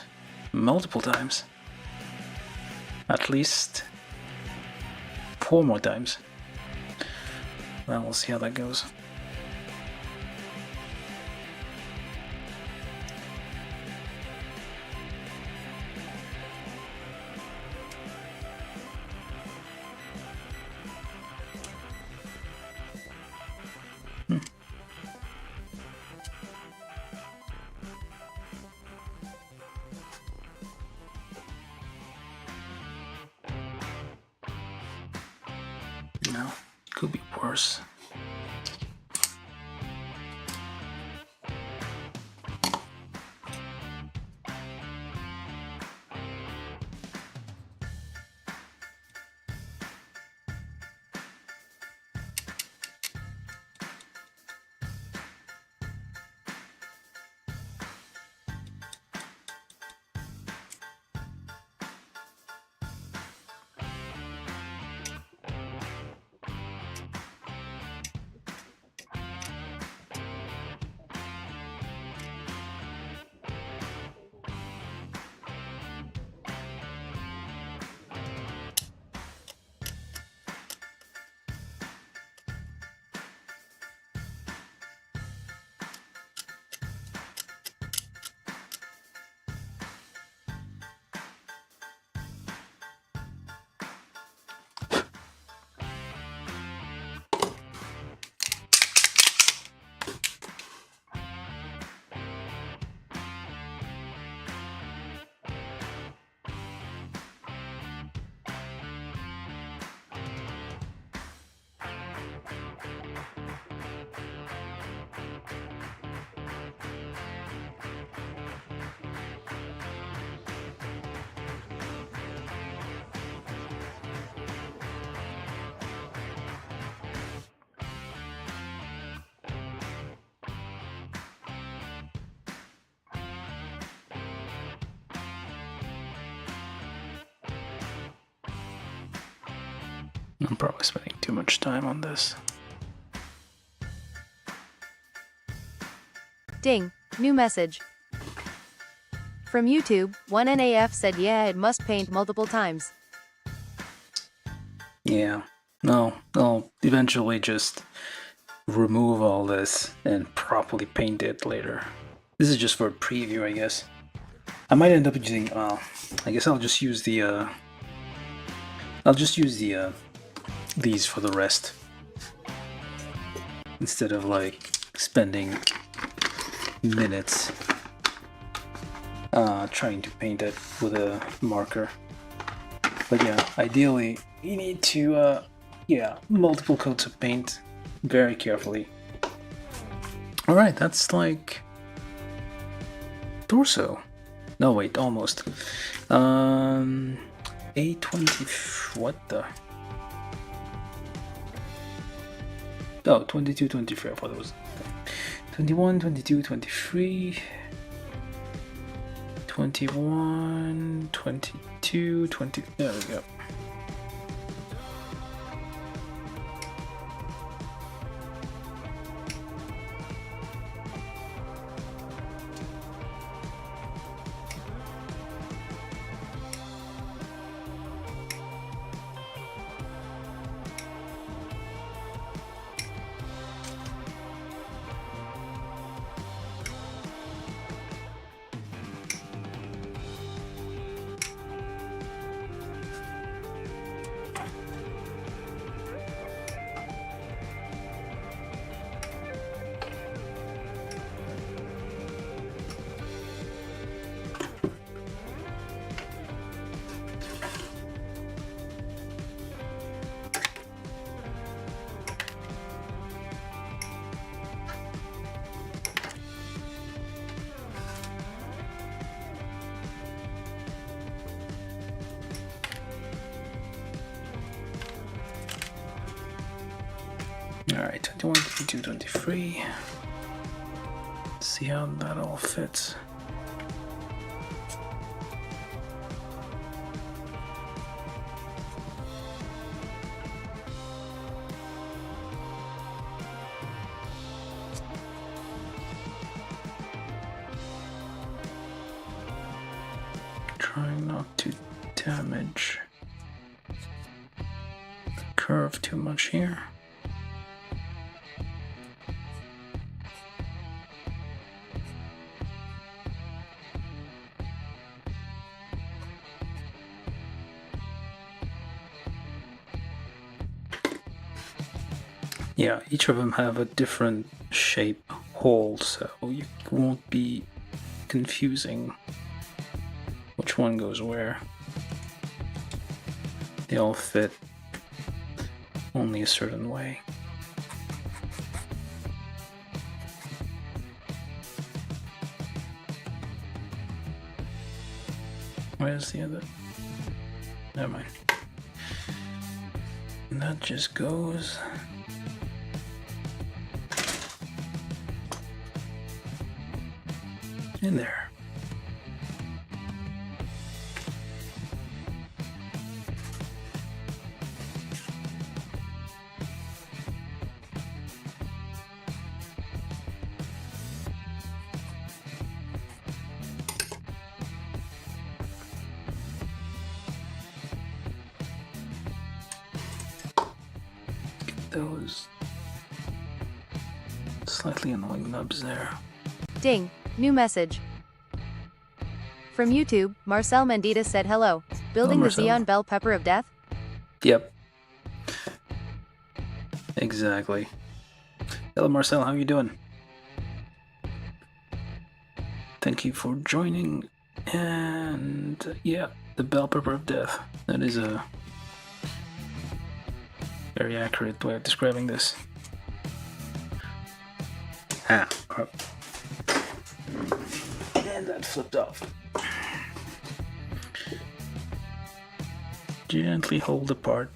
multiple times. At least 4 more times. Well, we'll see how that goes. No, could be worse. I'm probably spending too much time on this. Ding, new message. From YouTube, 1NAF said yeah, it must paint multiple times. Yeah, no, I'll eventually just remove all this and properly paint it later. This is just for a preview, I guess. I might end up using, I guess I'll just use the, these for the rest. Instead of, like, spending minutes trying to paint it with a marker. But yeah, ideally, you need to, multiple coats of paint very carefully. Alright, that's like torso. No, wait, almost. 820. What the? Oh, 22, 23. I thought it was 21, 22, 23. 21, 22, 20. There we go. Alright, 21, 22, 23. Let's see how that all fits. trying not to damage the curve too much here. Yeah, each of them have a different shape hole, so you won't be confusing which one goes where. They all fit only a certain way. Where's the other? Never mind. And that just goes in there. Those slightly annoying nubs there. Ding. New message. From YouTube, Marcel Mendita said hello. Building the Marcel. Zeon bell pepper of death? Yep. Exactly. Hello Marcel, how you doing? Thank you for joining. And yeah, the bell pepper of death. That is a very accurate way of describing this. Ah, crap. And that flipped off. Gently hold apart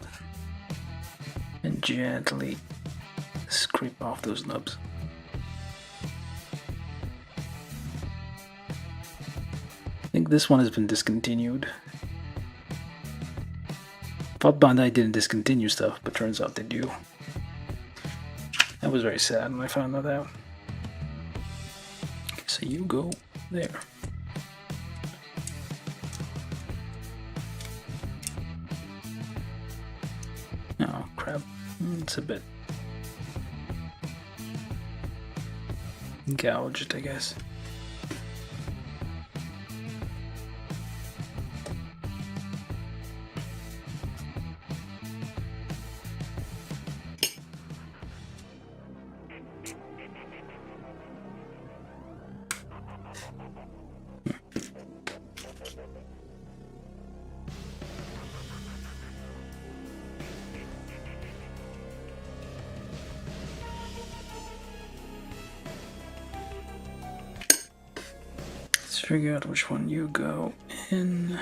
and gently scrape off those nubs. I think this one has been discontinued. Thought Bandai didn't discontinue stuff, but turns out they do. I was very sad when I found that out. Okay, so you go there. Oh crap, it's a bit gouged, I guess. Let's figure out which one you go in.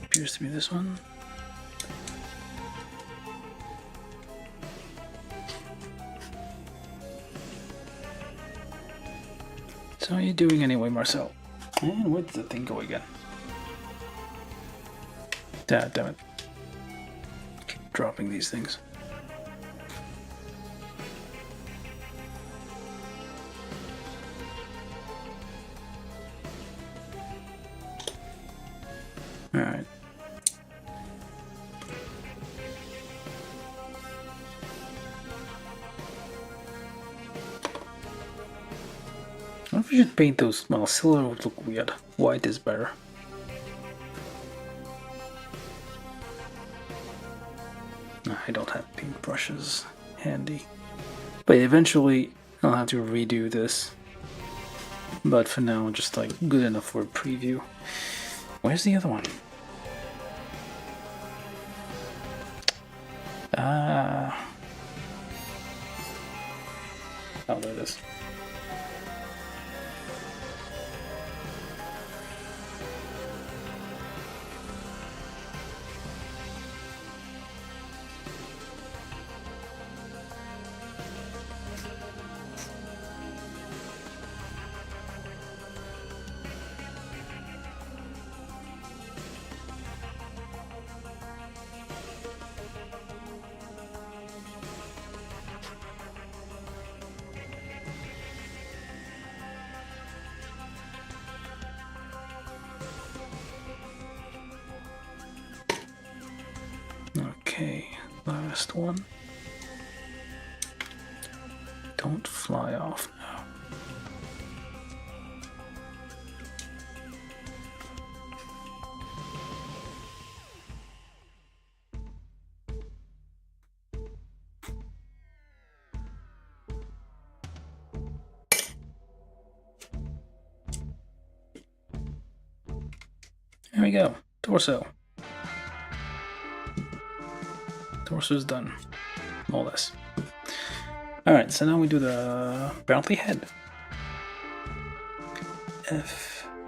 Appears to be this one. So how are you doing anyway, Marcel? And where'd the thing go again? Damn it. Keep dropping these things. Alright. I wonder if we should paint those. Well, silver would look weird. White is better. I don't have paintbrushes handy. But eventually I'll have to redo this. But for now, just like good enough for a preview. Where's the other one? Oh, there it is. Okay, last one. Don't fly off now. There we go. Torso. Torso's done. More or less. Alright, so now we do the apparently head. F13.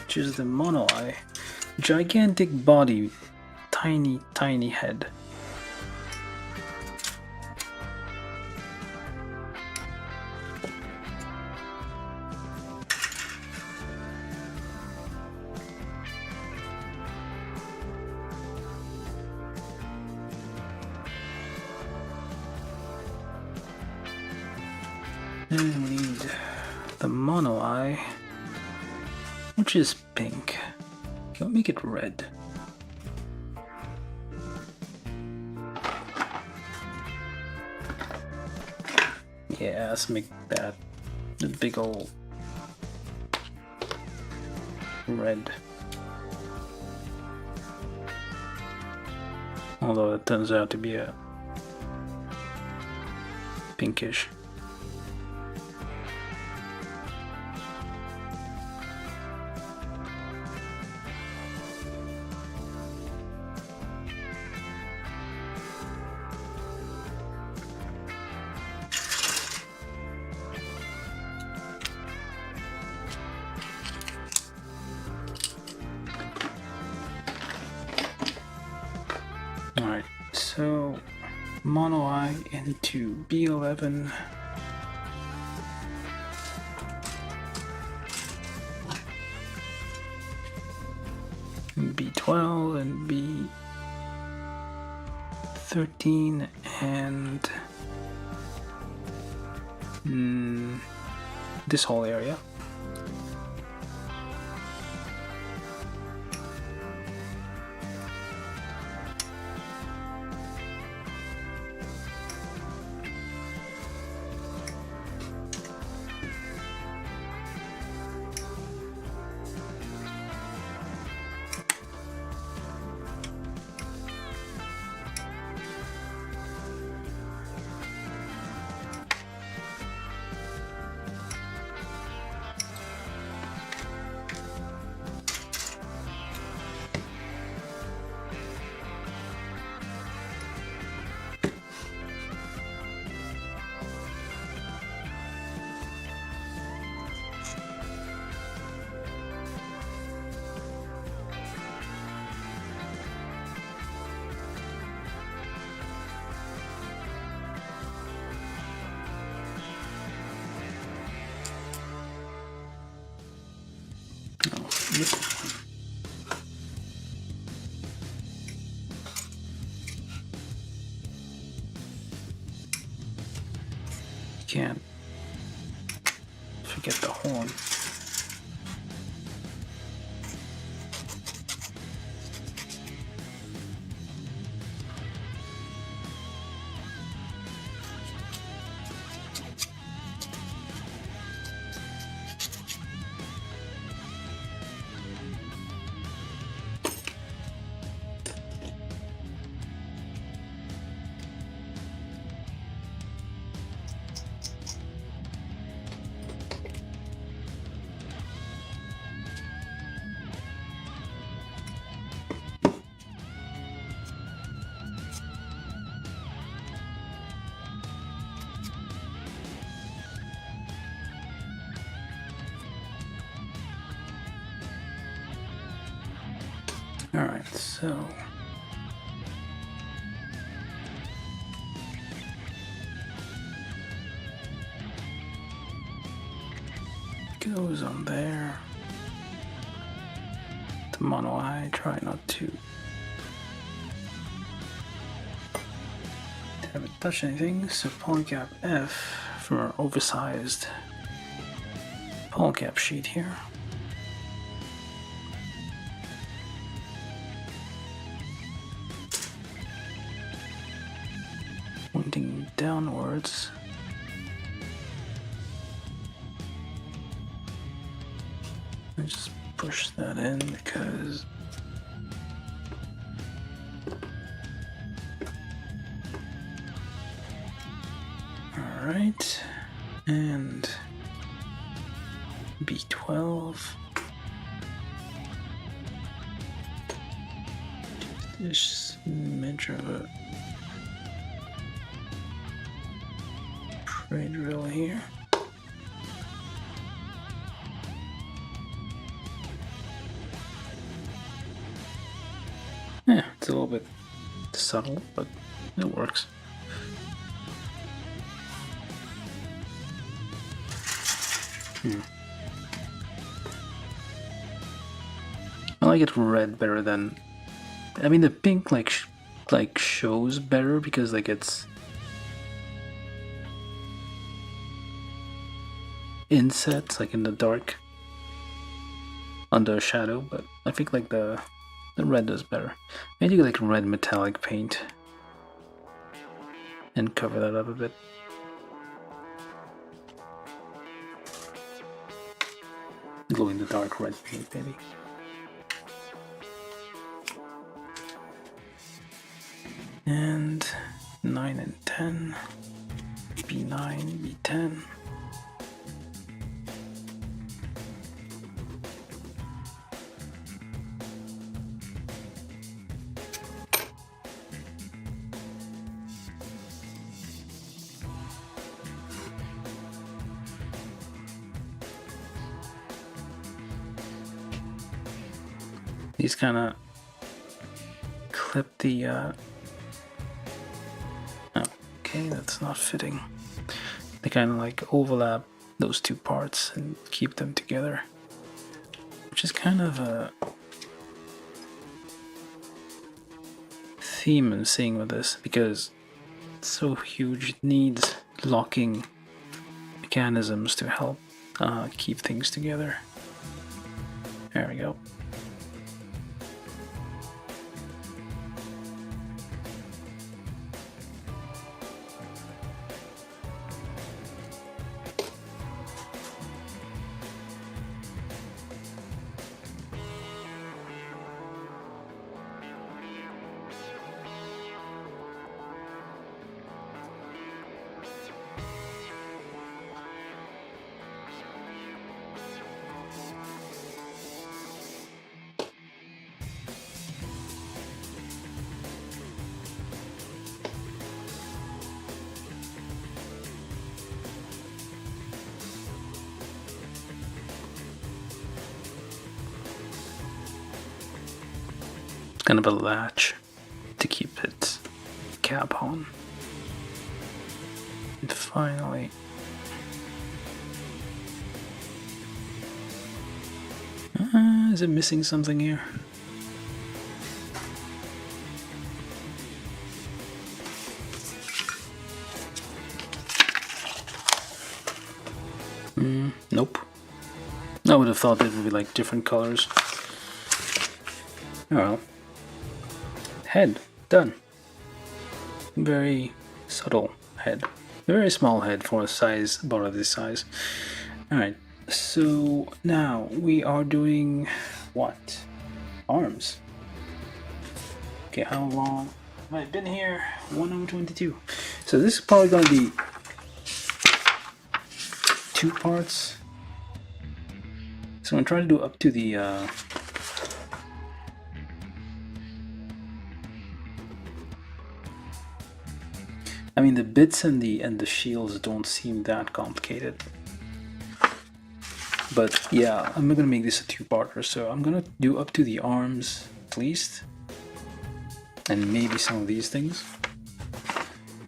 Which is the mono eye. Gigantic body, tiny, tiny head. And we need the mono eye, which is pink. Okay, make it red. Yeah, let's make that the big old red. Although it turns out to be a pinkish. Alright, so mono eye into B11. And B12 and B13 and this whole area. Can't forget the horn. Alright, so goes on there. The mono eye, try not to haven't touched anything, so polycap F for our oversized polycap sheet here. Pointing downwards. I just push that in because alright, and B12. This smidge of a prey drill here. Yeah, it's a little bit subtle, but it works. I like it red better than. I mean, the pink like shows better because like it's insets like in the dark under a shadow, but I think like the red does better. Maybe like red metallic paint and cover that up a bit. Glow in the dark red paint, maybe. And 9 and 10, B9, B10. These kind of clip the okay, that's not fitting. They kind of like overlap those two parts and keep them together, which is kind of a theme I'm seeing with this because it's so huge. It needs locking mechanisms to help keep things together. There we go. Kind of a latch to keep its cap on. And finally, is it missing something here? Nope. I would have thought they would be like different colors. Oh well. Head done. Very subtle head. Very small head for a size about of this size. Alright, so now we are doing what? Arms. Okay, how long have I been here? 1 hour 22. So this is probably gonna be 2 parts. So I'm trying to do up to the I mean, the bits and the shields don't seem that complicated. But yeah, I'm gonna make this a 2-parter, so I'm gonna do up to the arms at least. And maybe some of these things.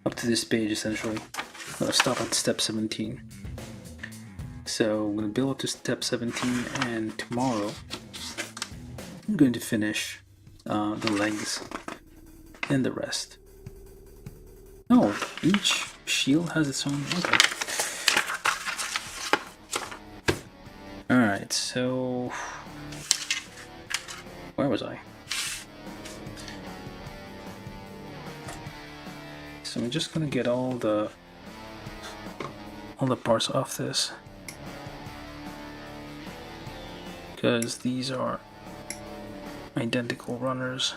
Up to this page essentially. I'm gonna stop at step 17. So I'm gonna build up to step 17, and tomorrow I'm going to finish the legs and the rest. Oh, each shield has its own. Okay. Alright, so where was I? So I'm just gonna get all the parts off this, because these are identical runners.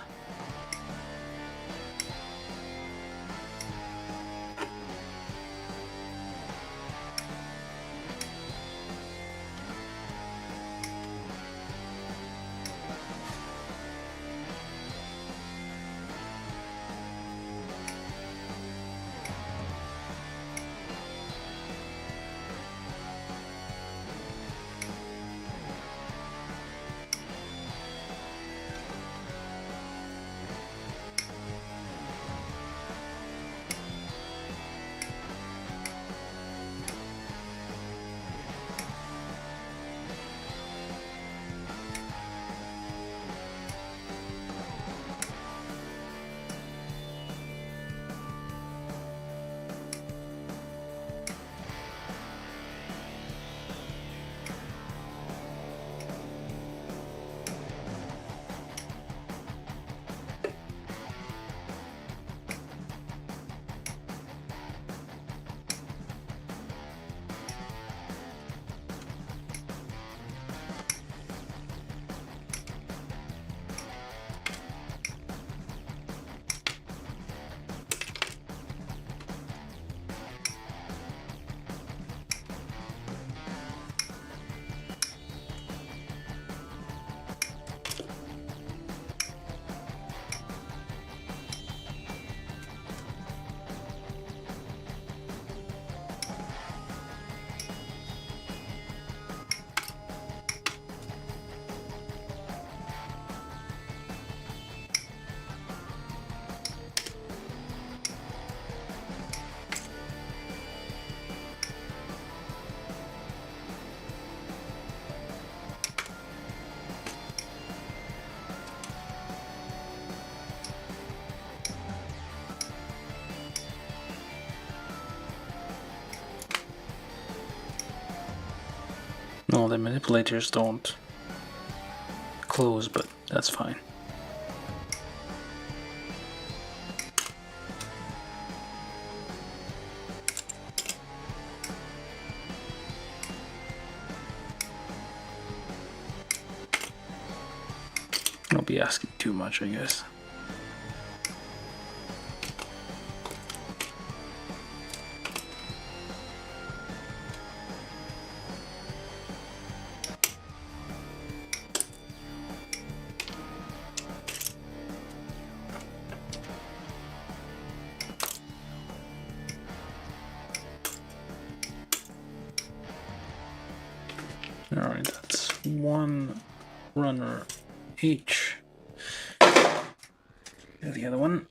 No, the manipulators don't close, but that's fine. I'll be asking too much, I guess. Alright, that's one runner each. Here's the other one.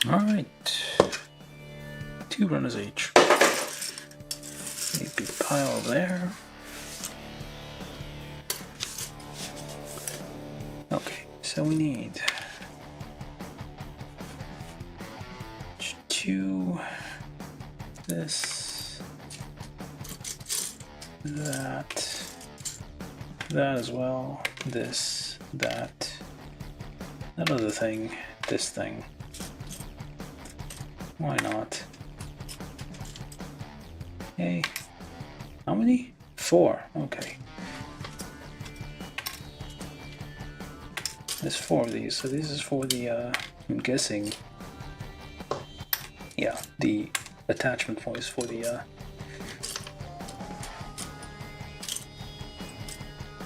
Alright. 2 runners each. A big pile there. Okay, so we need 2, this, that as well, this, that other thing, this thing. Why not? Hey, how many? 4, okay. There's 4 of these, so this is for the, I'm guessing, yeah, the attachment point is for the,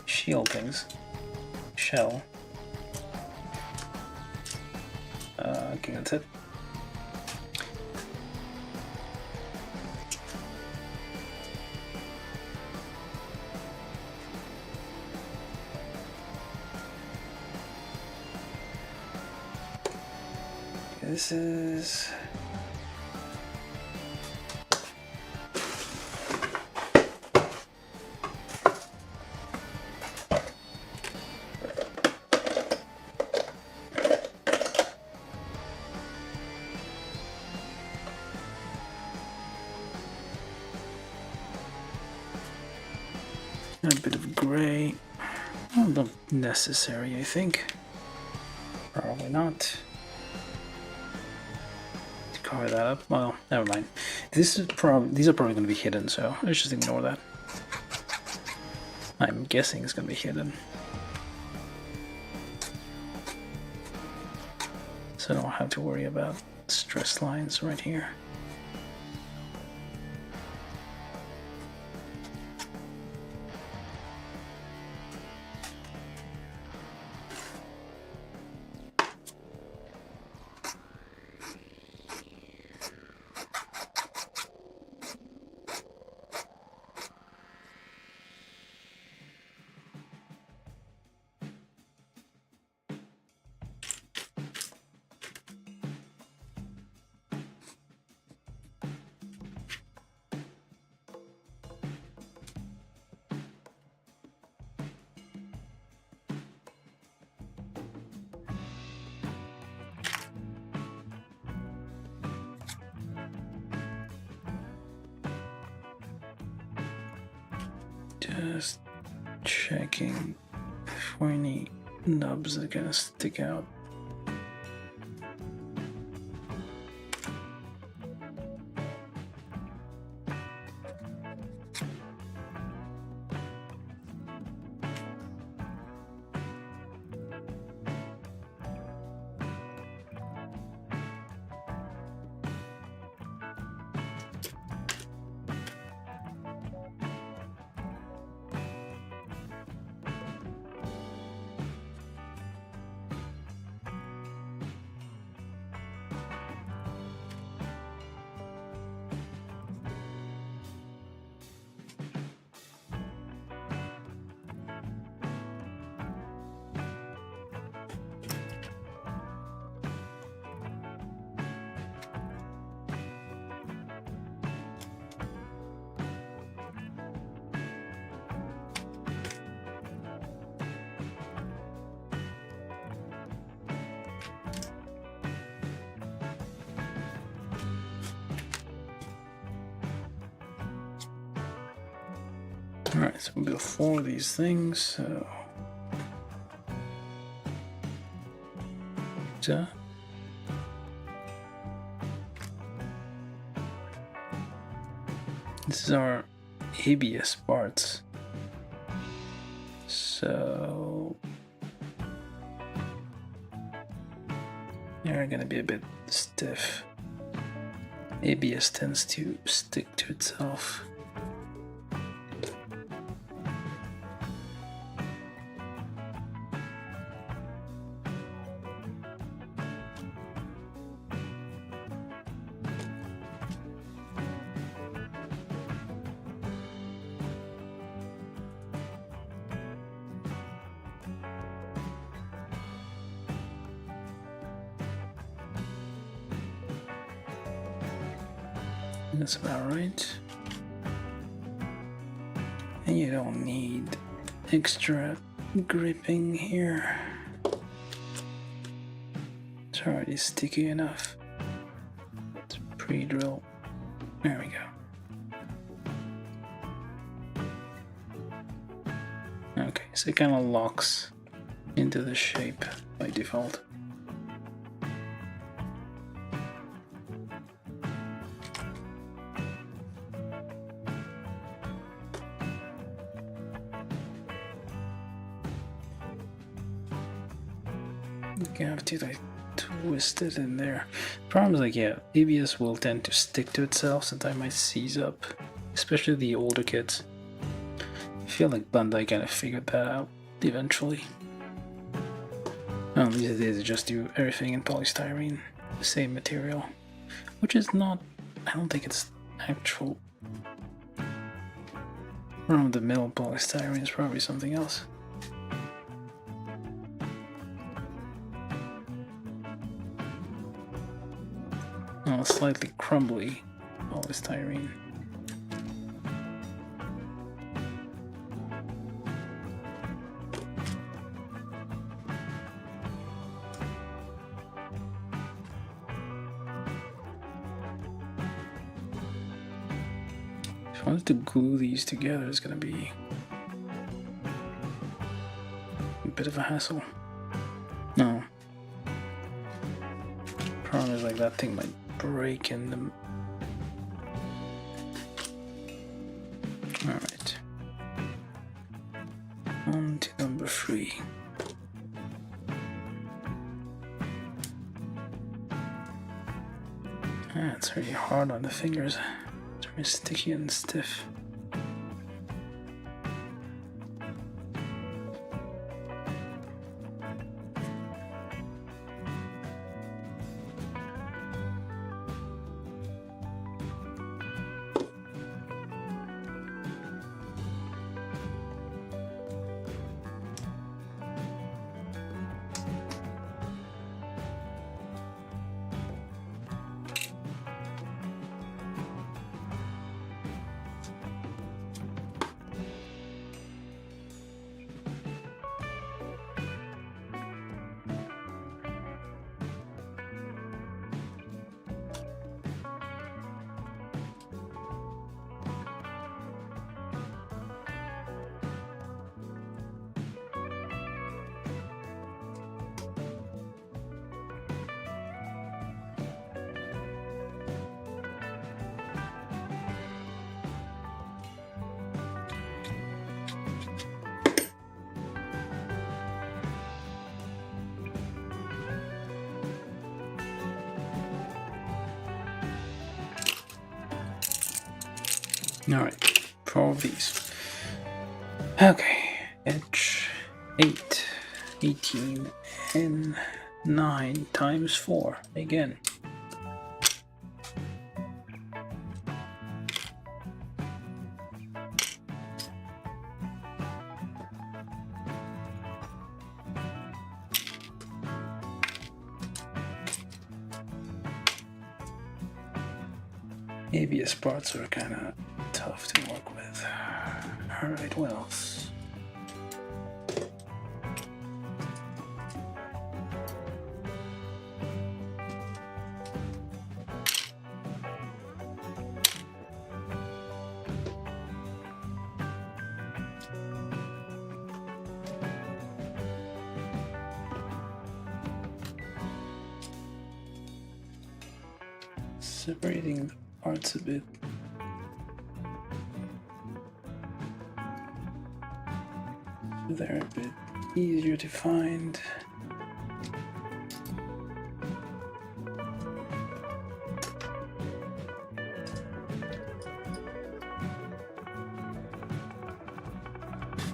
shield things. Shell. Okay, that's it. This is... a bit of gray. Oh, not necessary, I think. Probably not. Cover that up. Well, never mind. These are probably going to be hidden, so let's just ignore that. I'm guessing it's going to be hidden, so I don't have to worry about stress lines right here. Just checking for any nubs that are gonna stick out. Alright, so we'll do 4 of these things, so... This is our ABS parts. So... they're gonna be a bit stiff. ABS tends to stick to itself. That's about right. And you don't need extra gripping here. It's already sticky enough. It's pre-drill. There we go. Okay, so it kind of locks into the shape by default. You have to like twist it in there. Problem is like, yeah, ABS will tend to stick to itself, sometimes might seize up, especially the older kits. I feel like Bandai kind of figured that out eventually. These days they just do everything in polystyrene, the same material, which is not, I don't think it's actual run-of-the-mill polystyrene. It's probably something else. Slightly crumbly polystyrene. If I wanted to glue these together, it's gonna be a bit of a hassle. No. Problem is like that thing might break in them. Alright. On to number 3. It's very hard on the fingers. It's very sticky and stiff. Alright, 4 of these. Okay, edge 8, 18, and 9 times 4 again. ABS parts are kind of tough to work with. Alright, what else? Separating the parts a bit. They're a bit easier to find.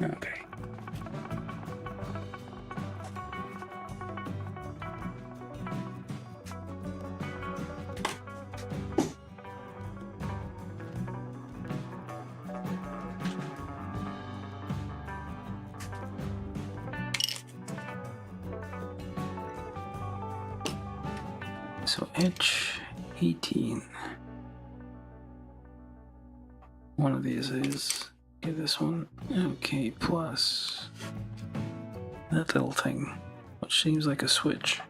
Okay. So edge 18. one of these is, okay, this one, okay, plus that little thing, which seems like a switch.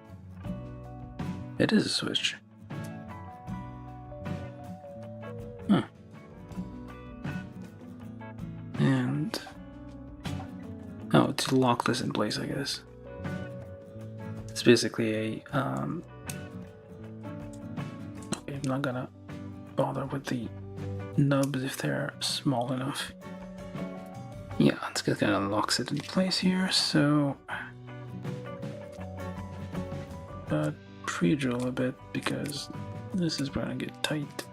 It is a switch. Huh. And oh, to lock this in place, I guess. It's basically a okay, I'm not gonna bother with the nubs if they're small enough. Yeah, it's just kind of locks it in place here, so but pre-drill a bit because this is gonna get tight.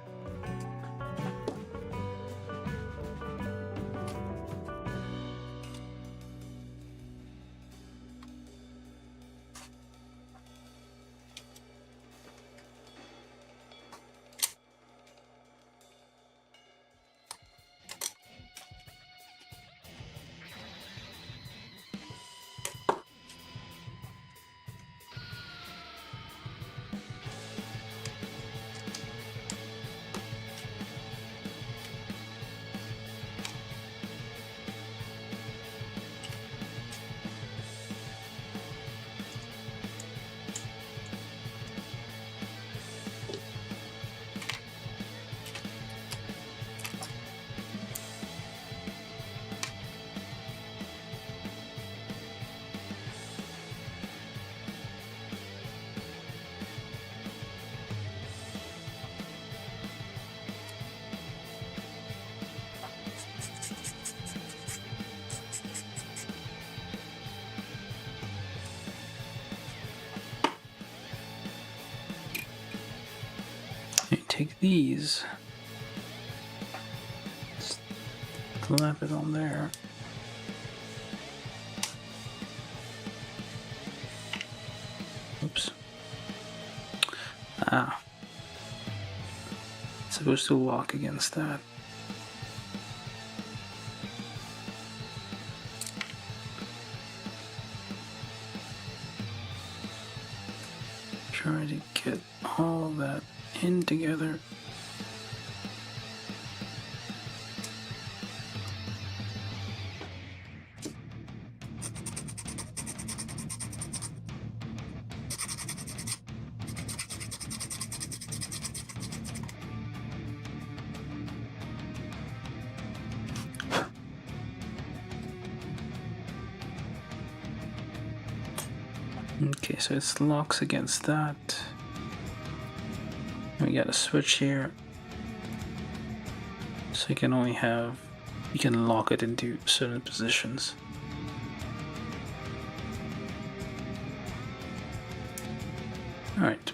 Take these, slap it on there. Oops. Ah. It's supposed to lock against that. Try to get all that in together. Okay, so it locks against that. We got a switch here, so you can lock it into certain positions. All right.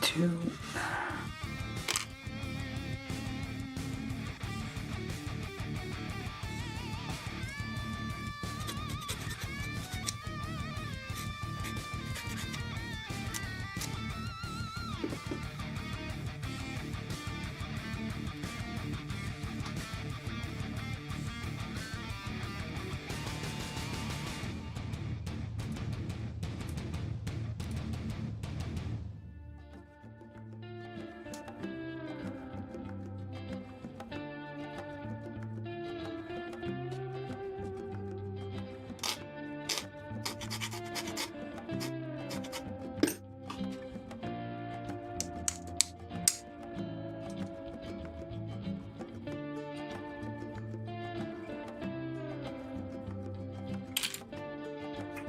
Two.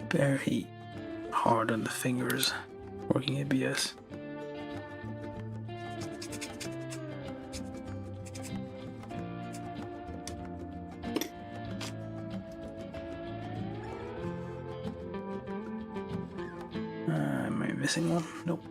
very hard on the fingers working ABS. Am I missing one? Nope.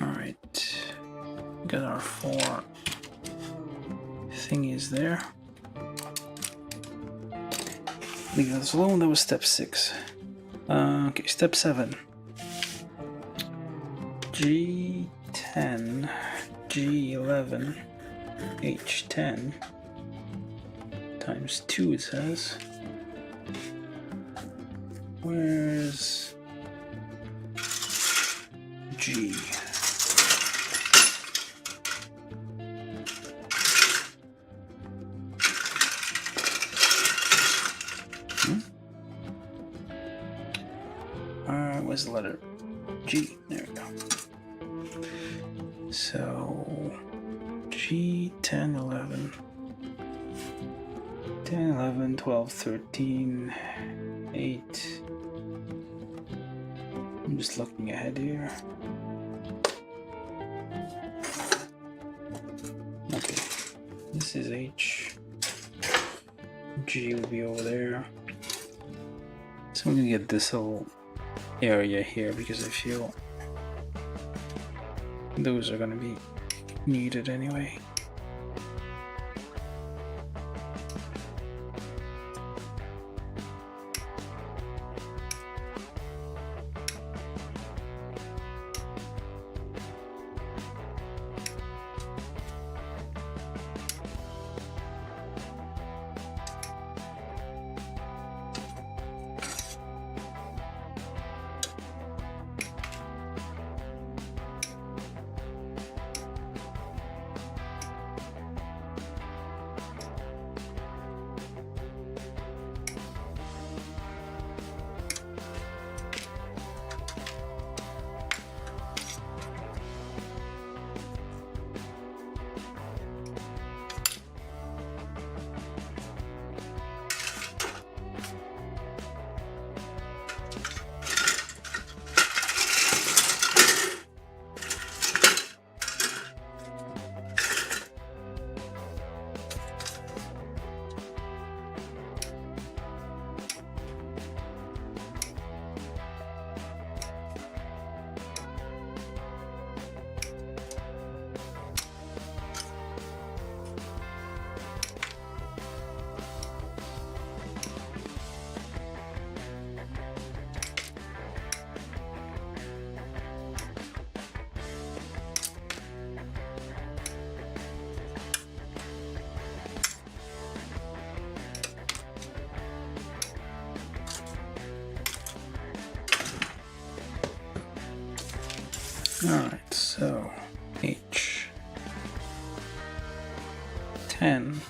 Alright, got our 4 thingies there. Leave this alone, that was step 6. Okay, step 7. G10, G11, H10 times 2 it says. Where's G? Where's the letter G? There we go. So G, 10, 11, 10, 11, 12, 13, 8. I'm just looking ahead here. Okay, this is H. G will be over there. So I'm gonna get this whole area here because I feel those are gonna be needed anyway. Alright, so H10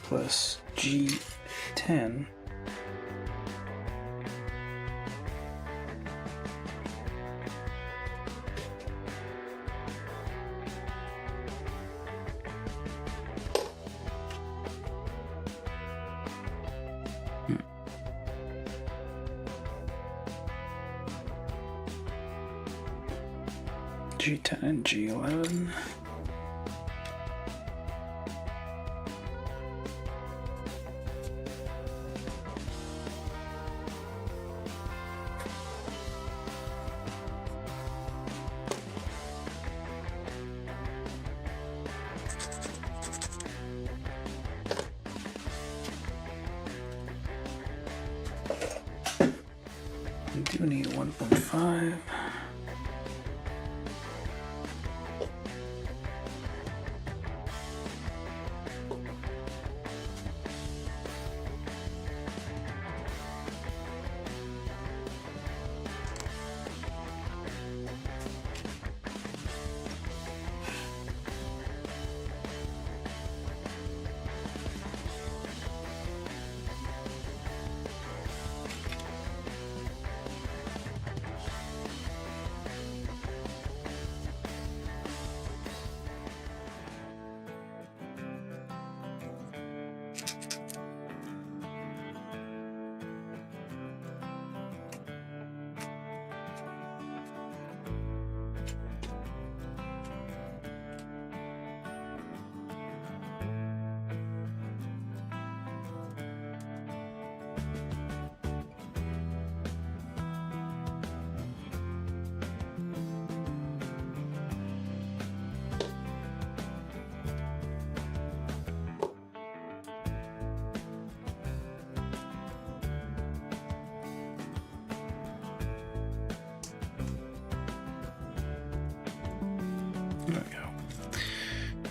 plus G10 G10 and G11. We do need 1.5.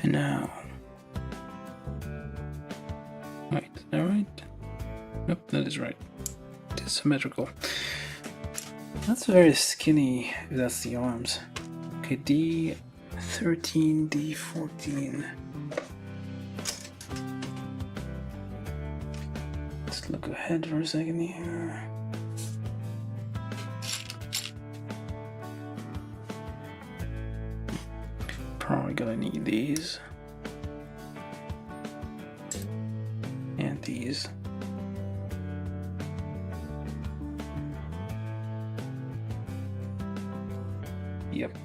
And now, right, is that right? Nope, that is right. It is symmetrical. That's very skinny, if that's the arms. Okay, D13, D14. Let's look ahead for a second here. Probably gonna need these. And these. Yep.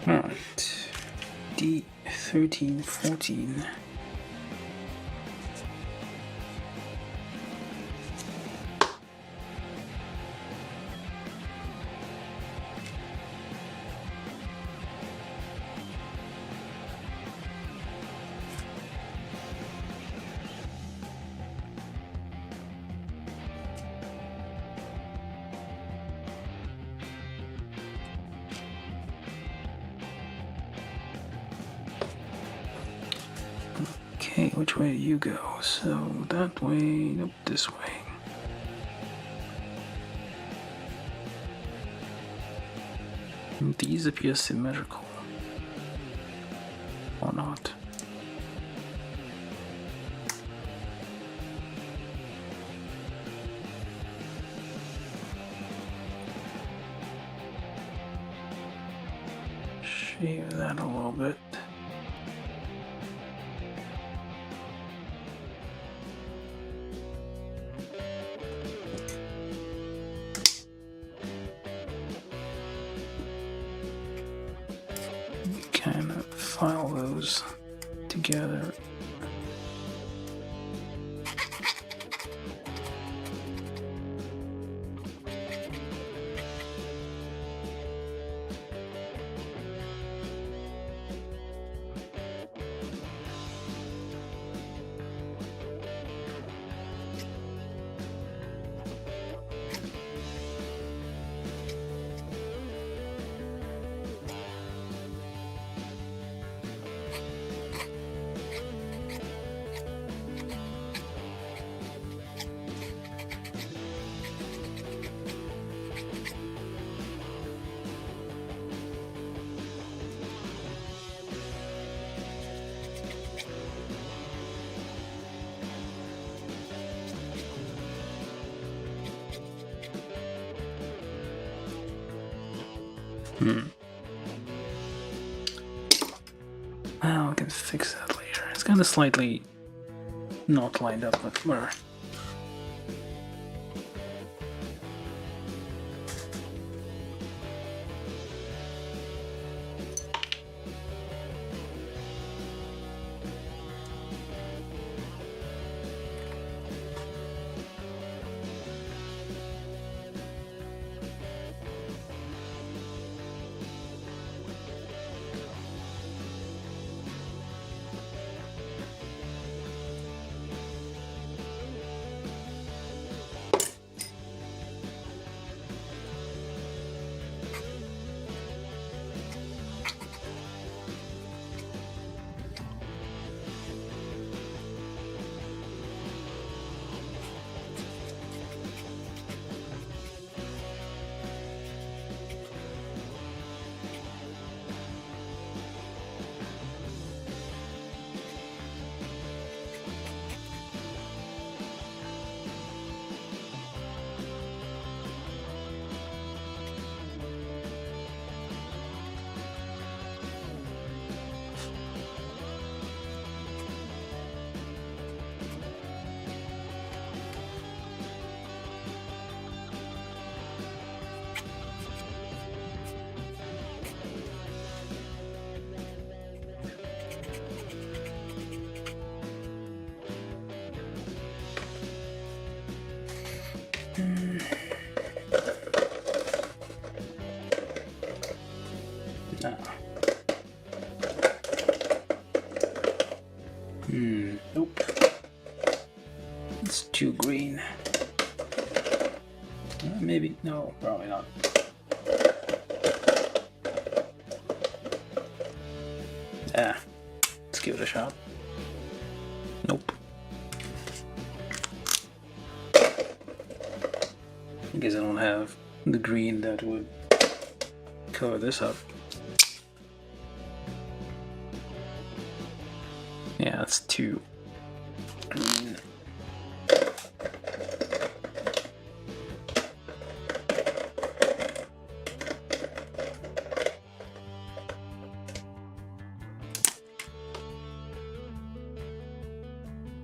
Alright, D13, 14. Okay, which way do you go? So that way, nope, this way. And these appear symmetrical. Or not. Shave that a little bit. Kind of file those together. Well, we can fix that later. It's kind of slightly not lined up, but whatever. Ah. Nope. It's too green. Maybe, no, probably not. Ah, let's give it a shot. Nope. I guess I don't have the green that would cover this up. Yeah, that's too green.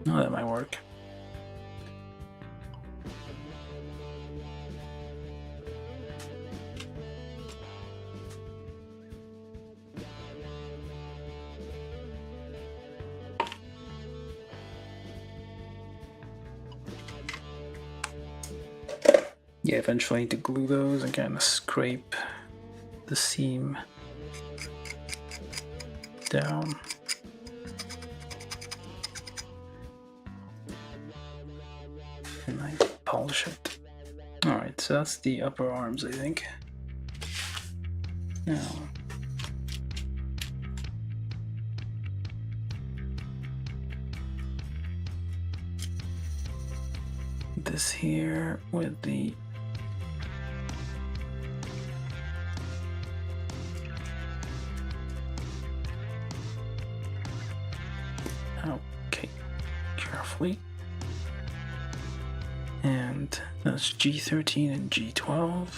Oh, that might work. Yeah, eventually I need to glue those and kind of scrape the seam down. And I polish it. Alright, so that's the upper arms, I think. Now, this here with the okay, carefully. And that's G13 and G12.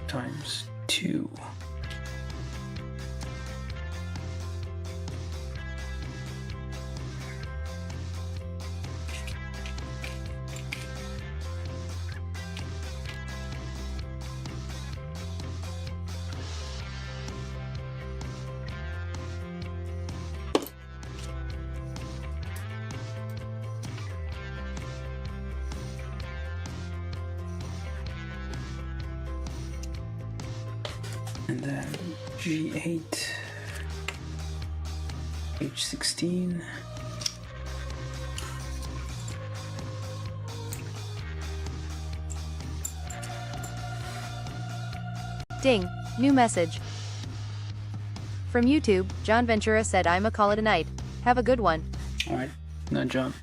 Times 2. And then G8, H16, Ding, new message. From YouTube, John Ventura said I'ma call it a night. Have a good one. Alright, now John.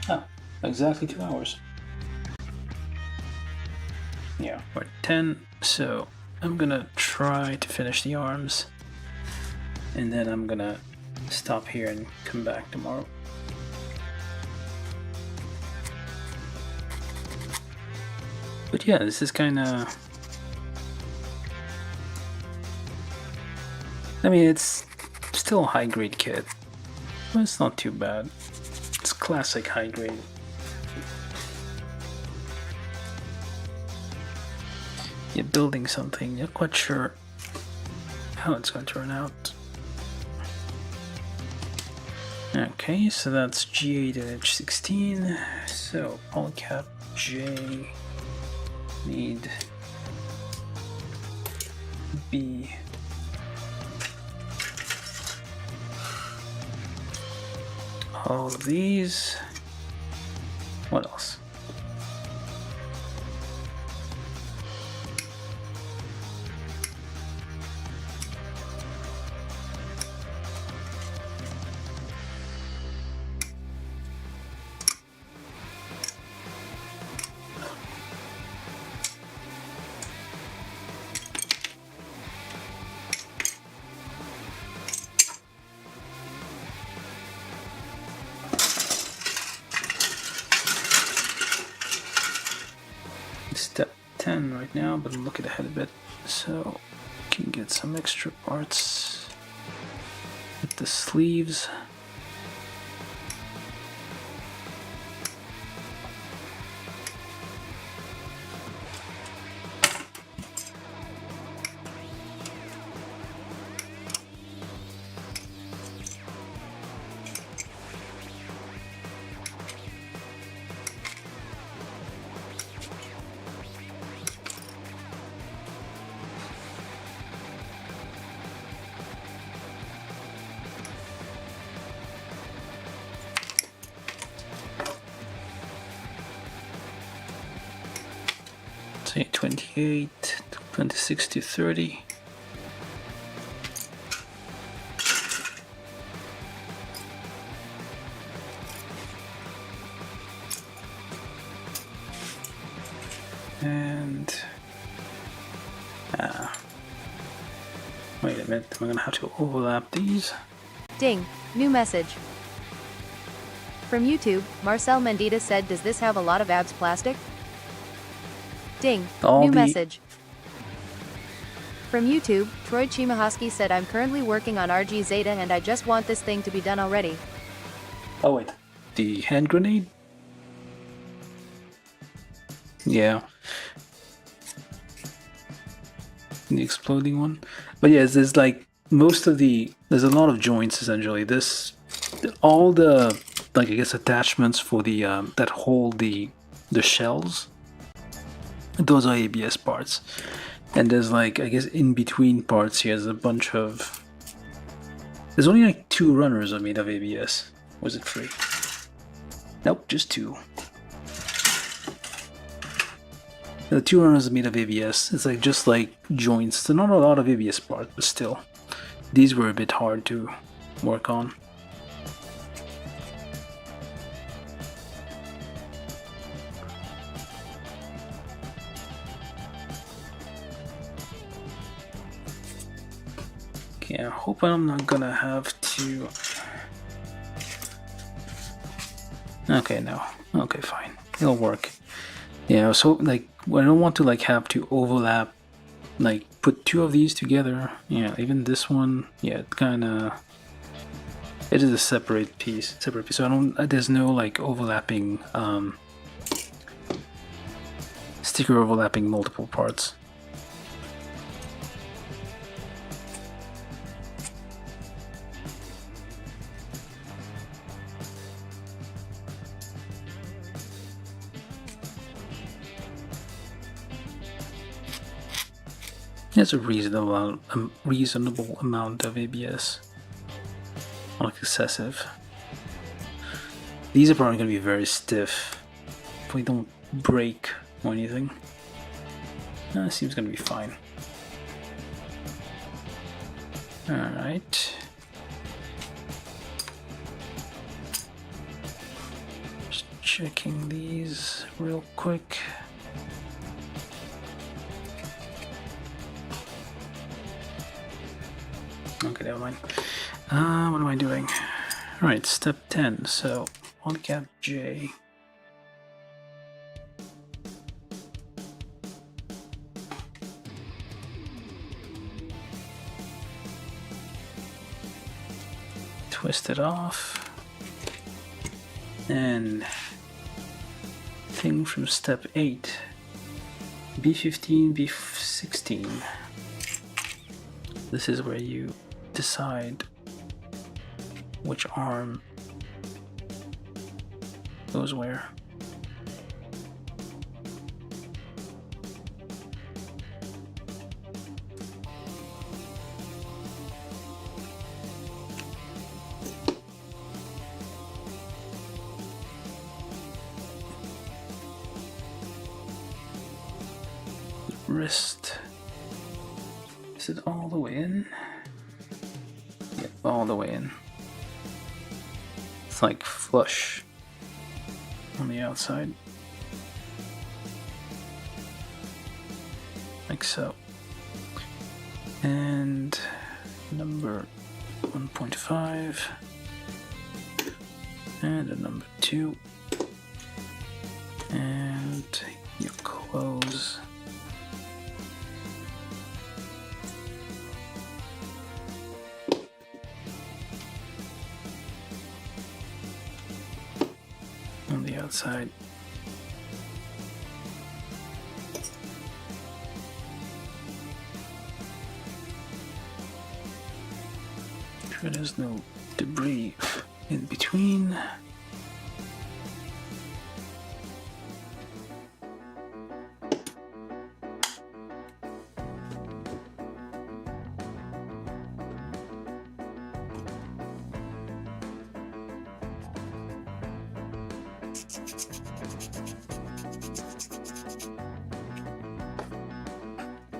Oh, exactly 2 hours. Yeah, we're at 10, so I'm gonna try to finish the arms, and then I'm gonna stop here and come back tomorrow. But yeah, this is kinda... I mean, it's still a high-grade kit, but it's not too bad. It's classic high-grade. You're building something, you're not quite sure how it's going to turn out. Okay, so that's G8 and H16. So polycap J need B. All of these. What else? Step 10 right now, but I'm looking ahead a bit, so can get some extra parts with the sleeves. say 28, 26 to 30. And wait a minute, I'm gonna have to overlap these. Ding, new message. From YouTube, Marcel Mendita said, does this have a lot of abs plastic? Ding, new message. From YouTube, Troy Chimahosky said, I'm currently working on RG Zeta and I just want this thing to be done already. Oh wait, the hand grenade? Yeah. The exploding one. But yes, there's like there's a lot of joints essentially. All the, like, I guess attachments for the that hold the shells, those are ABS parts. And there's, like, I guess in between parts here, there's a bunch of, there's only like 2 runners are made of ABS. Was it 3? Nope, just 2. The 2 runners are made of ABS. It's like just like joints. So not a lot of ABS parts, but still, these were a bit hard to work on. Okay, I hope I'm not gonna have to. Okay, no. Okay, fine. It'll work. Yeah, so like, I don't want to like have to overlap, like put 2 of these together. Yeah, even this one. Yeah, it kinda, it is a separate piece. So there's no like overlapping, sticker overlapping multiple parts. There's a reasonable amount of ABS, not like excessive. These are probably going to be very stiff if we don't break or anything. No, it seems going to be fine. Alright. Just checking these real quick. Okay, never mind. What am I doing? Alright, step 10. So, polycap J. Twist it off. And thing from step 8. B15, B16. This is where you decide which arm goes where. Wrist. Is it all the way in? Yep, all the way in. It's like flush on the outside. Like so. And number 1.5. And a number 2. And you close. On the outside. Make sure there's no debris in between.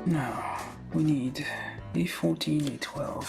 Now we need A14, A12.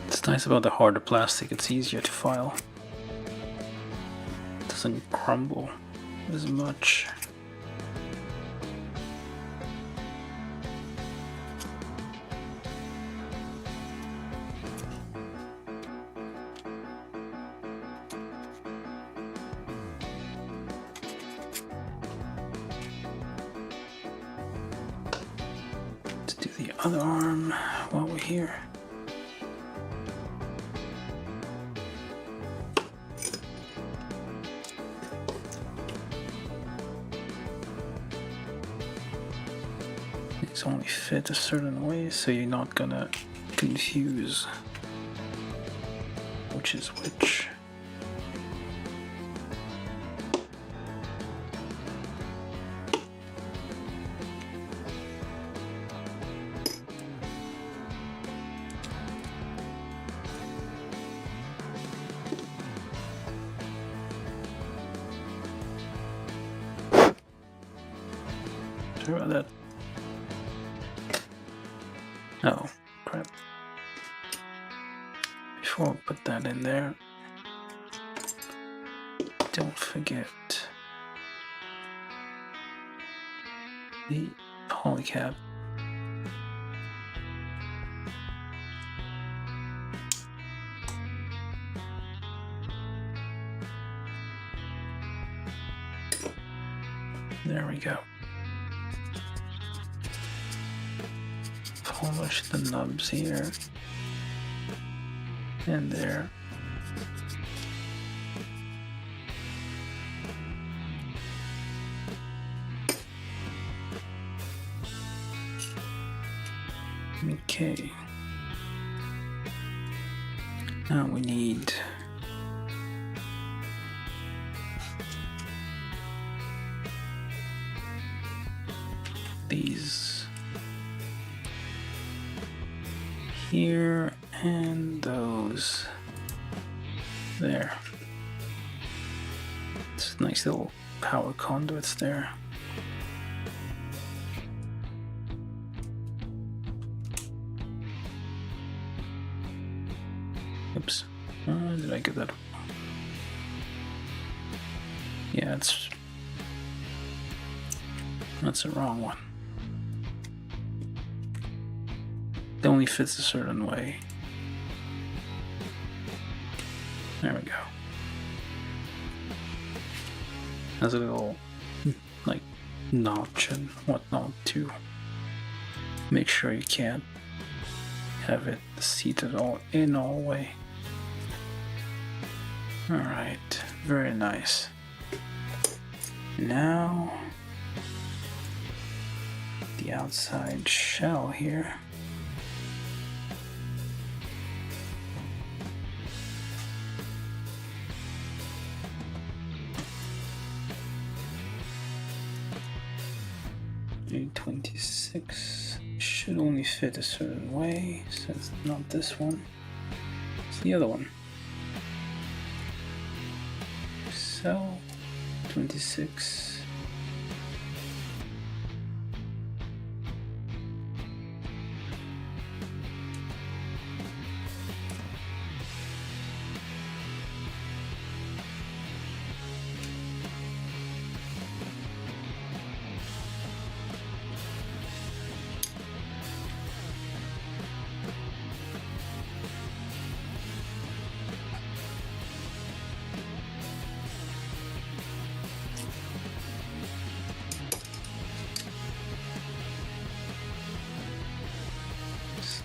What's nice about the harder plastic, it's easier to file. It doesn't crumble as much. Let's do the other arm while we're here. These only fit a certain way, so you're not gonna confuse which is which. Sorry about that. Oh, crap. Before I put that in there, don't forget the polycap. There we go. Polish the nubs here and there. Okay. Now we need these here and those there. It's nice little power conduits there. Oops, did I get that? Yeah, that's the wrong one. It only fits a certain way. There we go. Has a little like notch and whatnot to make sure you can't have it seated all the way. Alright, very nice. Now the outside shell here. A26 should only fit a certain way, so it's not this one, it's the other one. So 26.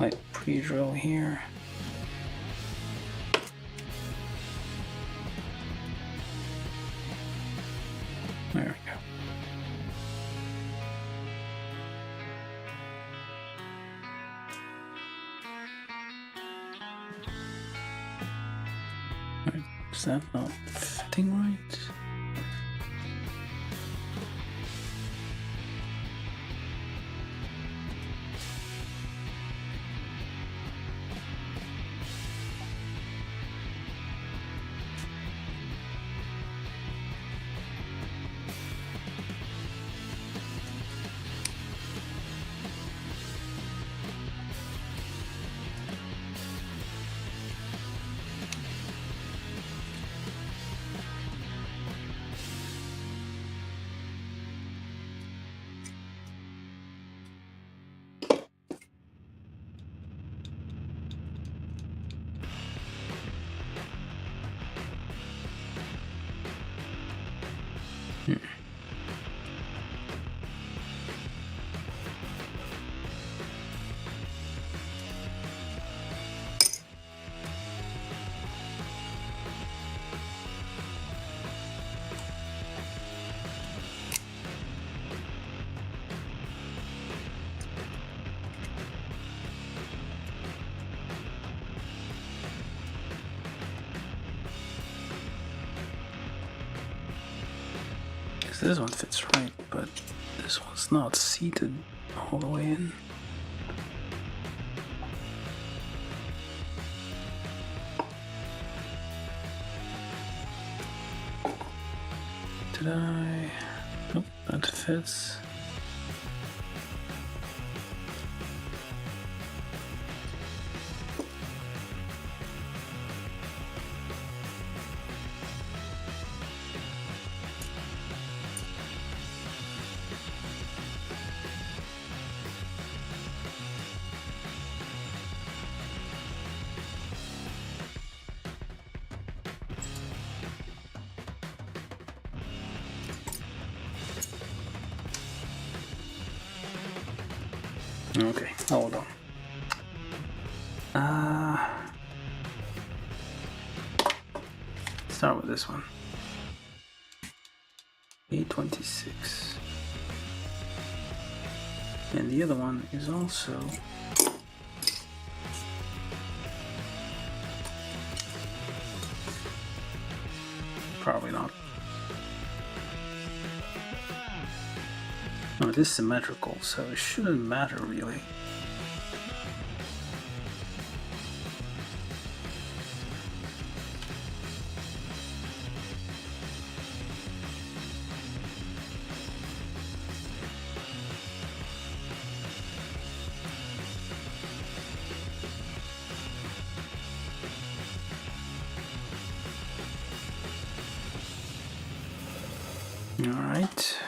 slight pre-drill here. There we go. Right, is that not fitting right? This one fits right, but this one's not seated all the way in. Did I? Nope, that fits. Okay, hold on. Start with this one. 826. And the other one is also probably not. No, it is symmetrical, so it shouldn't matter really. All right.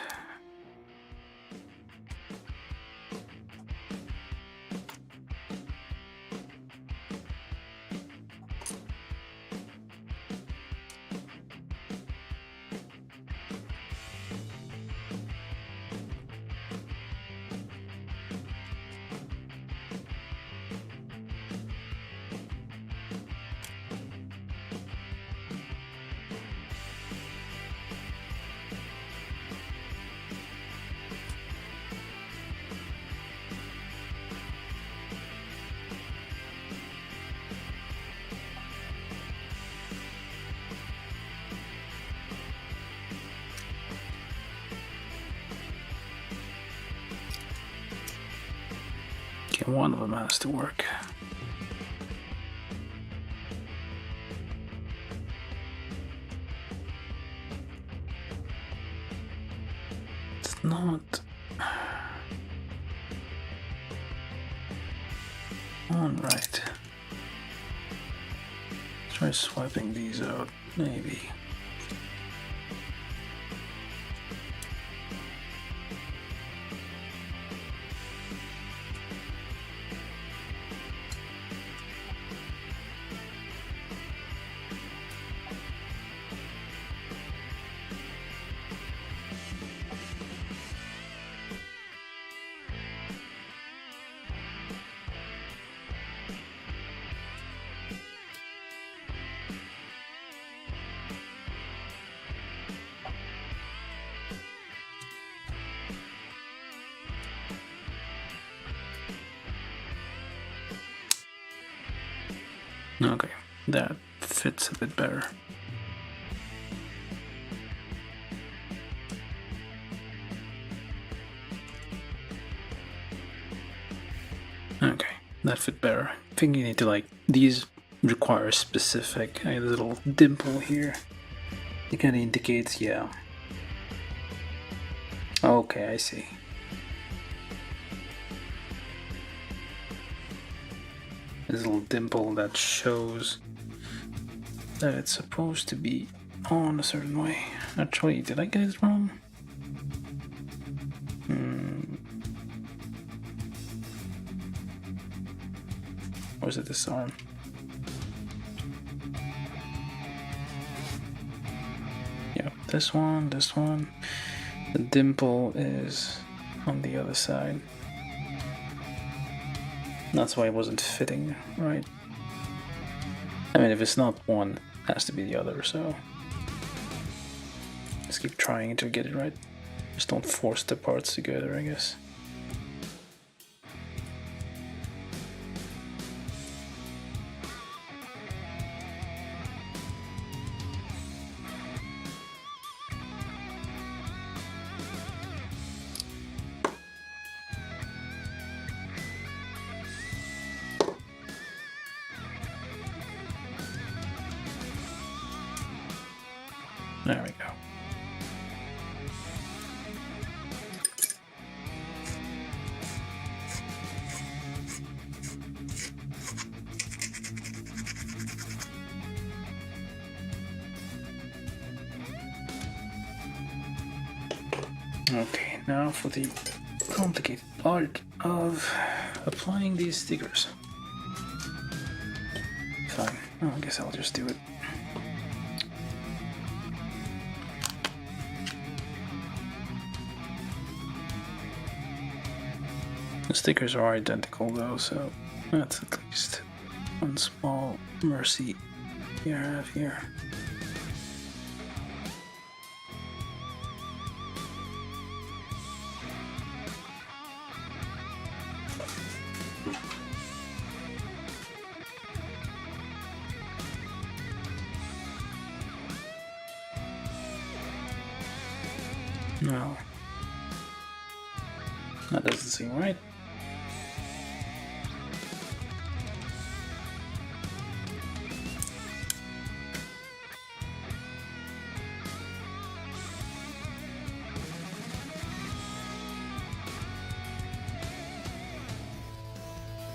Okay, one of them has to work. It's not. All right. Try swiping these out, maybe. Okay, that fits a bit better. Okay, that fit better. I think you need to like, these require a specific little dimple here. It kind of indicates, yeah. Okay, I see. This little dimple that shows that it's supposed to be on a certain way. Actually, did I get it wrong? Or is it this arm? Yeah, this one. The dimple is on the other side. That's why it wasn't fitting, right? I mean, if it's not one, it has to be the other, so... Just keep trying until you get it right. Just don't force the parts together, I guess. There we go. Okay, now for the complicated part of applying these stickers. Fine, well, I guess I'll just do it. The stickers are identical though, so that's at least one small mercy you have here. No, that doesn't seem right.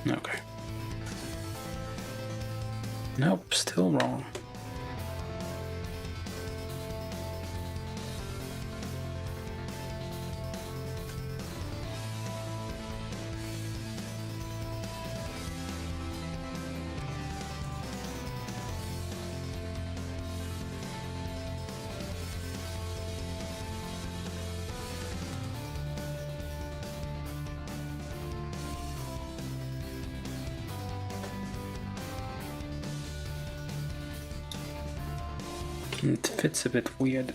Okay. Nope, still wrong. It fits a bit weird.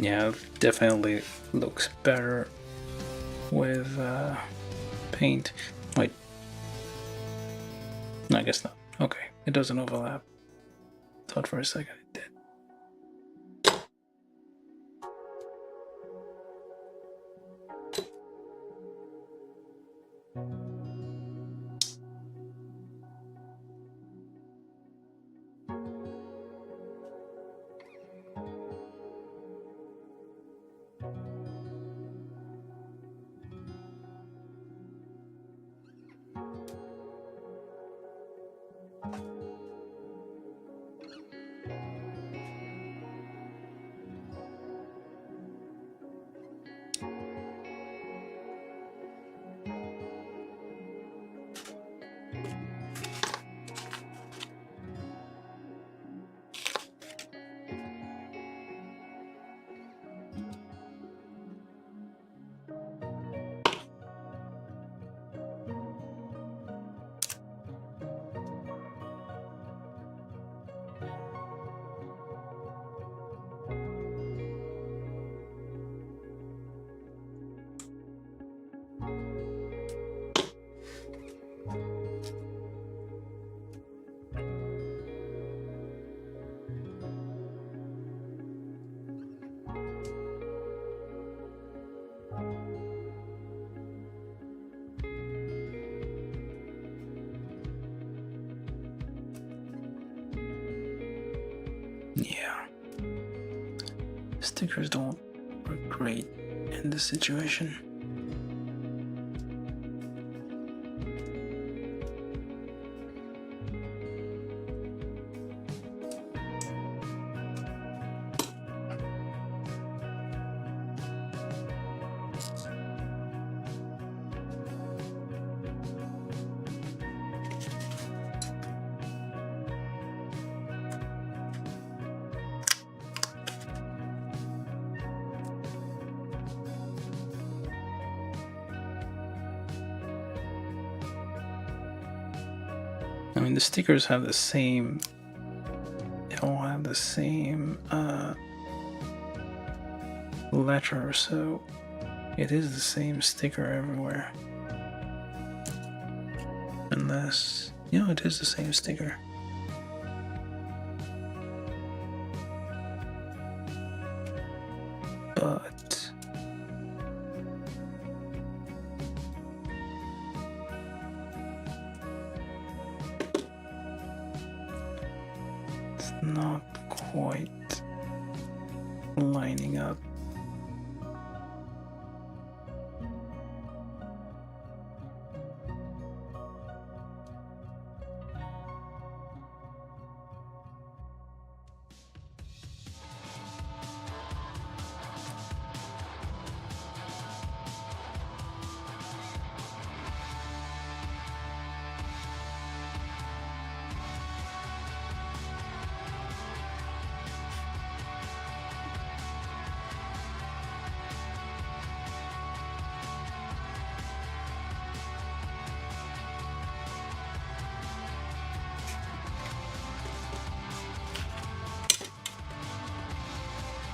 Yeah, definitely looks better with paint. Wait. No, I guess not. Okay, it doesn't overlap. Thought for a second it did. Yeah. Stickers don't work great in this situation. I mean, the stickers have the same, they all have the same letter, so it is the same sticker everywhere. Unless, yeah, it is the same sticker. But it's not quite lining up.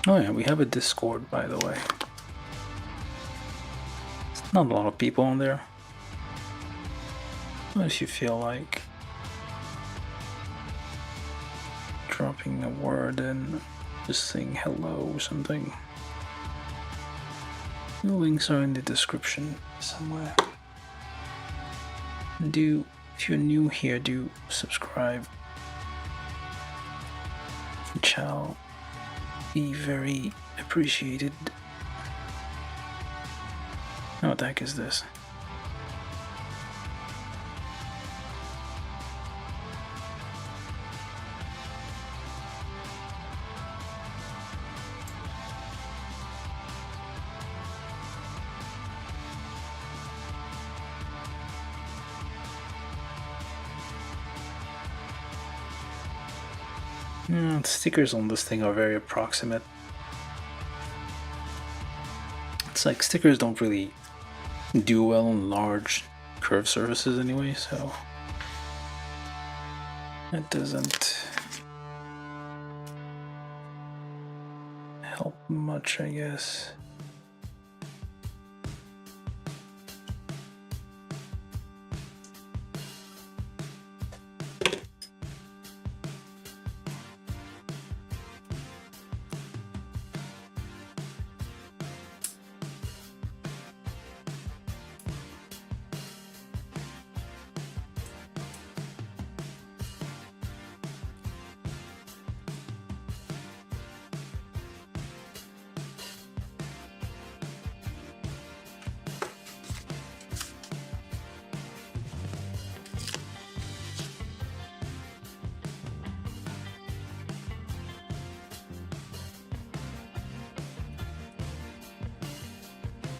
Oh yeah, we have a Discord, by the way. It's not a lot of people on there. But if you feel like dropping a word and just saying hello or something, the links are in the description somewhere. And if you're new here, do subscribe, which I'll be very appreciated. What the heck is this? The stickers on this thing are very approximate. It's like stickers don't really do well on large curved surfaces anyway, so it doesn't help much, I guess.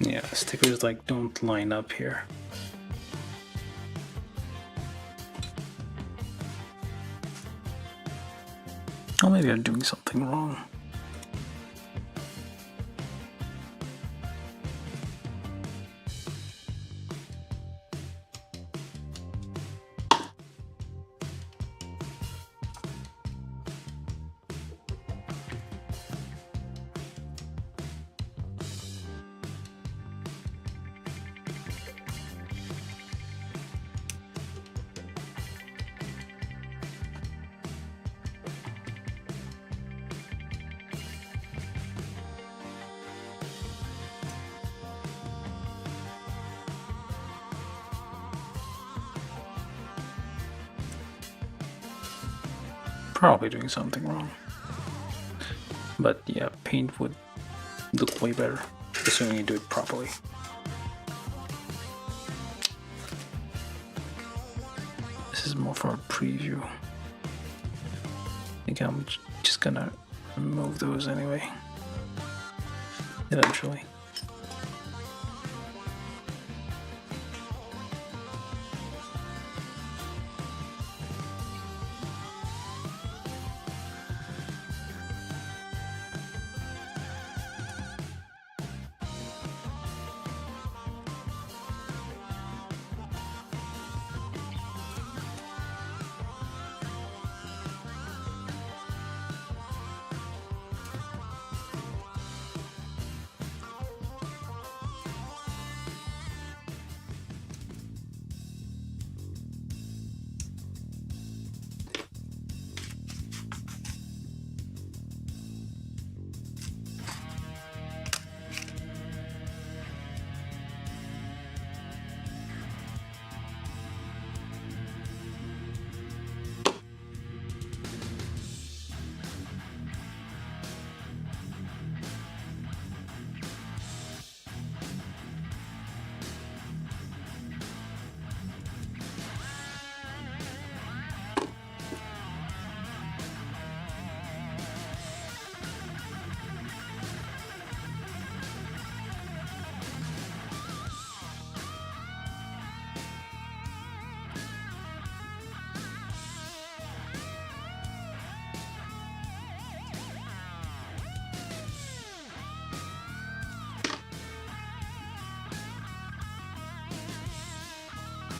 Yeah, stickers like don't line up here. Oh, maybe I'm doing something wrong. Probably doing something wrong. But yeah, paint would look way better, assuming you do it properly. This is more for a preview. I think I'm just gonna remove those anyway, eventually.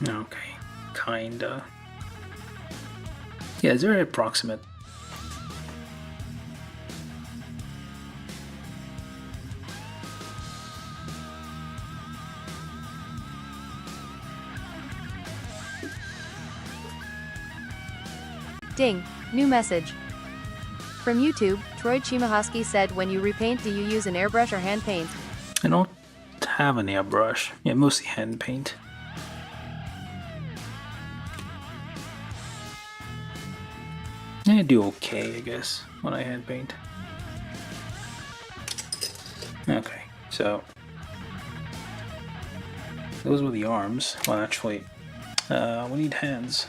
Okay, kinda. Yeah, it's very approximate. Ding, new message. From YouTube, Troy Chimahosky said, when you repaint, do you use an airbrush or hand paint? I don't have an airbrush. Yeah, mostly hand paint. I do okay, I guess, when I hand paint. Okay, so those were the arms. Well, actually, we need hands.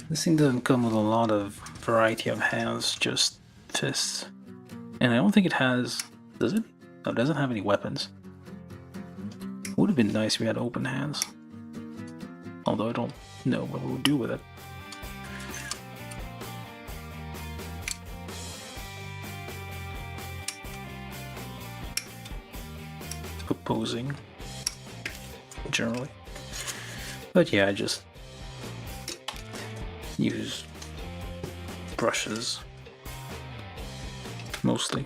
This thing doesn't come with a lot of variety of hands, just fists. And I don't think it has... does it? No, it doesn't have any weapons. Would have been nice if we had open hands. Although I don't know what we'll do with it. Proposing, generally. But yeah, I just use brushes mostly.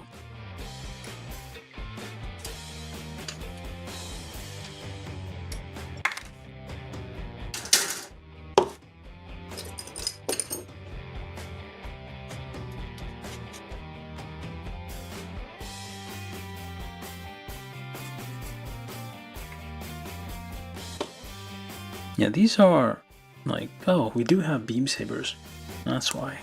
Yeah, these are like, oh, we do have beam sabers. That's why.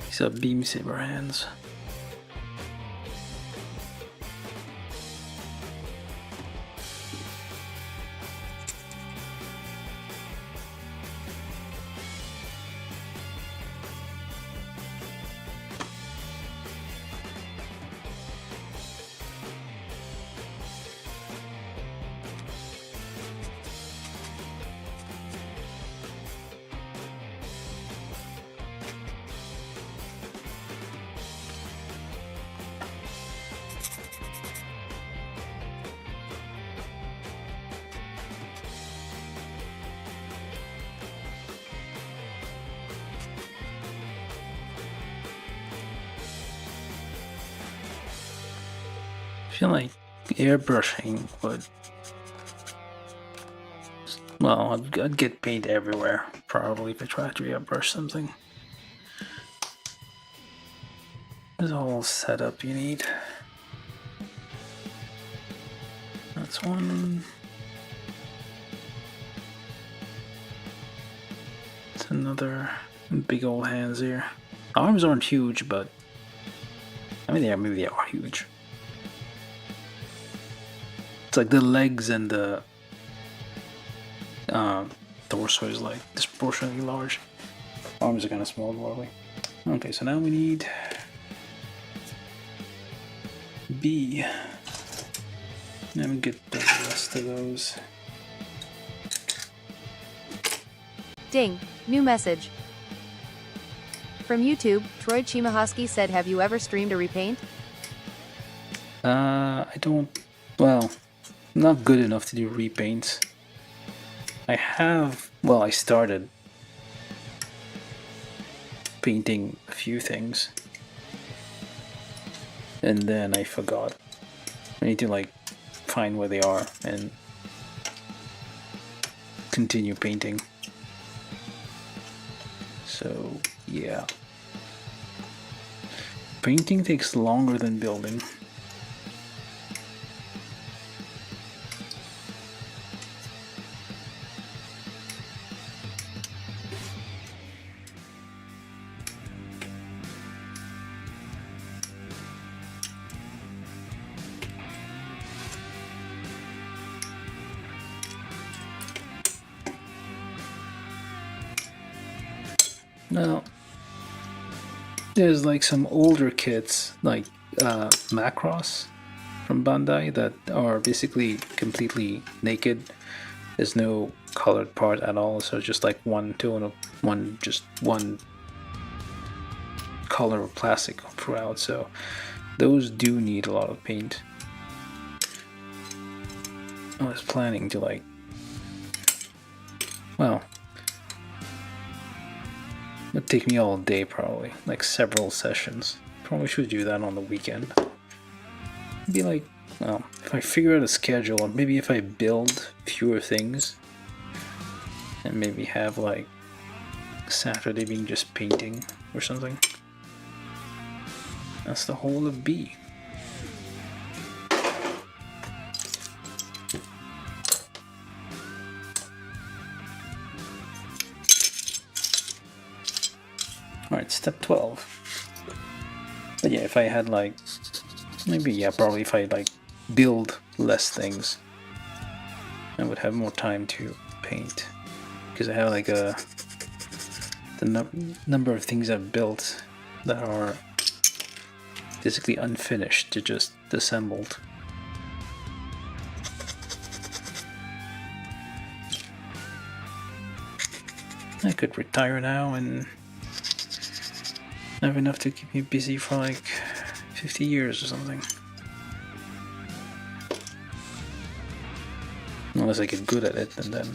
These are beam saber hands. feel like airbrushing would... Well, I'd get paint everywhere, probably, if I tried to airbrush something. There's a whole setup you need. That's one. It's another. Big old hands here. Arms aren't huge, but I mean, yeah, maybe they are huge. It's like the legs and the torso is like disproportionately large. Arms are kind of small, probably. Okay, so now we need B. Let me get the rest of those. Ding, new message. From YouTube, Troy Chimahosky said, have you ever streamed a repaint? I don't... Well, I'm not good enough to do repaints. I have... Well, I started painting a few things. And then I forgot. I need to, like, find where they are and continue painting. So, yeah. Painting takes longer than building. Now, there's like some older kits, like Macross from Bandai, that are basically completely naked. There's no colored part at all, so just like one tone of one color of plastic throughout. So those do need a lot of paint. I was planning to, like, well, it'd take me all day, probably, like several sessions. Probably should do that on the weekend. It'd be like, well, if I figure out a schedule, or maybe if I build fewer things, and maybe have like Saturday being just painting or something. That's the whole of B. Alright, step 12. But yeah, if I had like, maybe, yeah, probably if I like build less things, I would have more time to paint. Because I have like the number of things I've built that are basically unfinished, to just assembled. I could retire now and have enough to keep me busy for like 50 years or something. Unless I get good at it, and then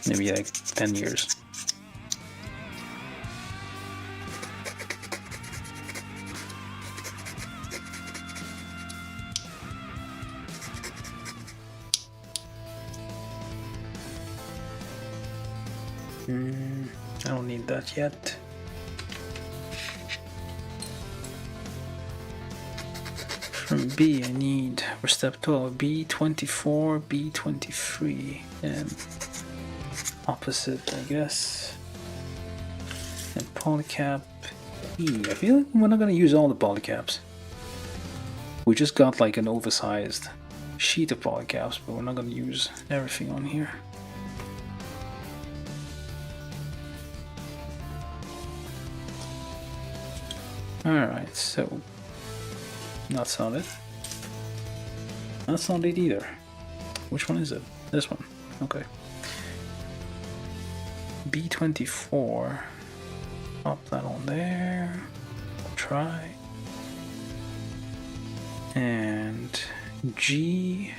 maybe like 10 years. I don't need that yet. From B, I need, for step 12, B24, B23, and opposite, I guess. And polycap E. I feel like we're not gonna use all the polycaps. We just got like an oversized sheet of polycaps, but we're not gonna use everything on here. Alright, so that's not it. That's not it either. Which one is it? This one. Okay. B24. Pop that on there. Try. And G9.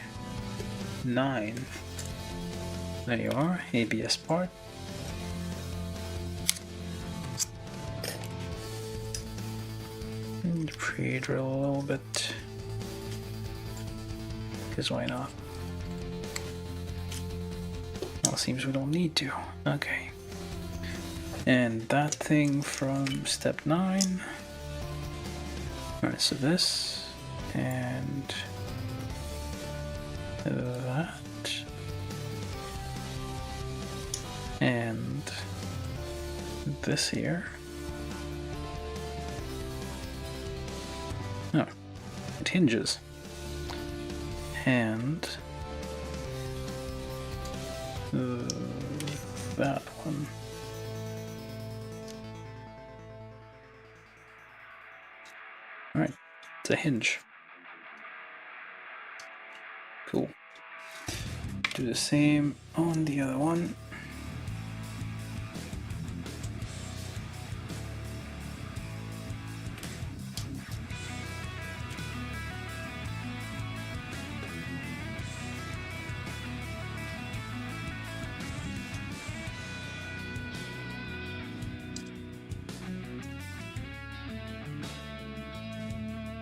There you are. ABS part. pre-drill a little bit. Because why not? Well, it seems we don't need to. Okay. And that thing from step 9. Alright, so this and that and this here. Oh, it hinges. And that one. Alright, it's a hinge. Cool. Do the same on the other one.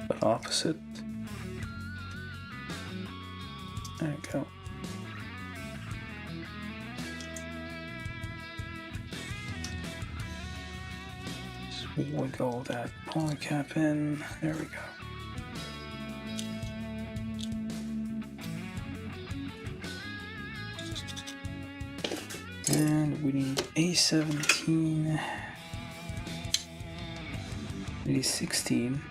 But opposite. There you go. Just wiggle that polycap in. There we go. And we need A17. We need 16.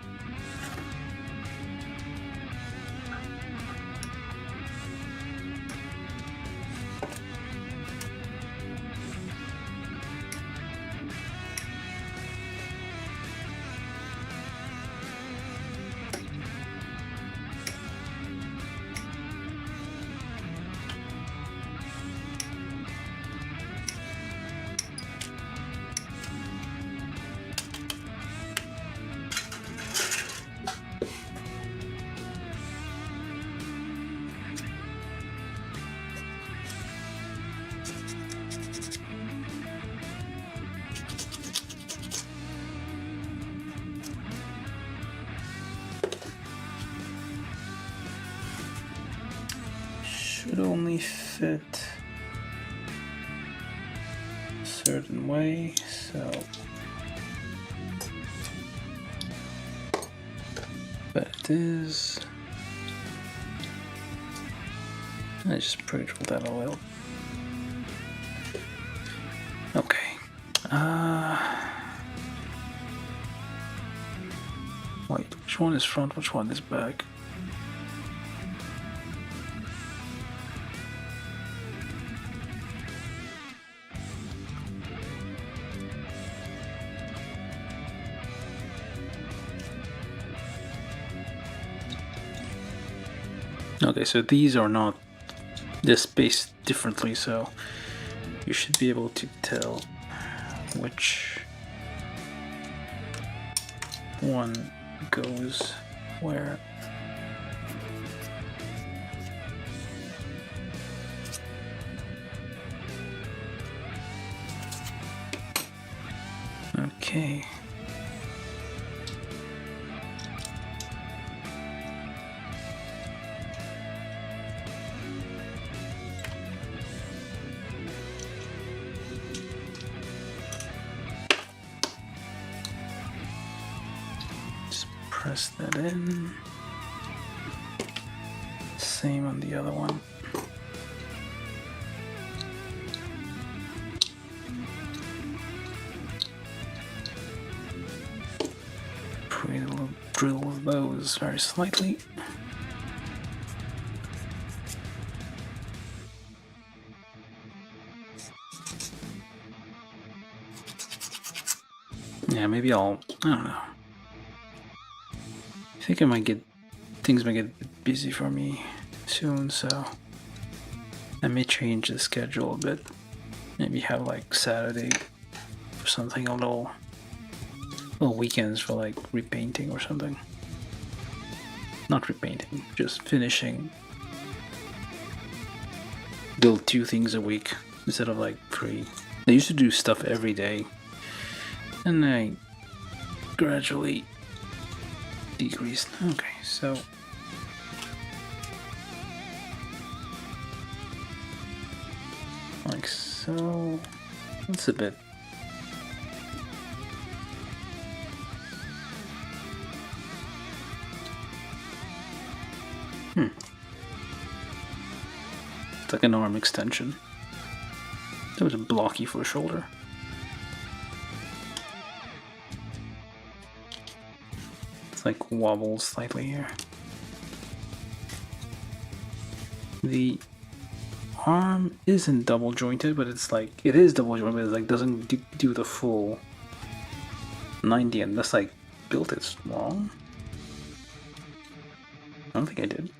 Should only fit a certain way, so but it is. I just pre-drilled that a little. Okay. Wait, which one is front? Which one is back? Okay, so these are not, they're spaced differently, so you should be able to tell which one goes where. Okay. Press that in. Same on the other one. Drill those very slightly. Yeah, maybe I don't know. I think things might get a bit busy for me soon, so I may change the schedule a bit. Maybe have like Saturday or something, a little weekends for like repainting or something. Not repainting, just finishing. Build 2 things a week instead of like 3. I used to do stuff every day, and I gradually decreased. Okay, so like so. That's a bit. It's like an arm extension. It was blocky for a shoulder. It's like wobbles slightly here. The arm isn't double jointed, but it's like it is double jointed, but it like doesn't do the full 90, and that's like built it wrong. I don't think I did.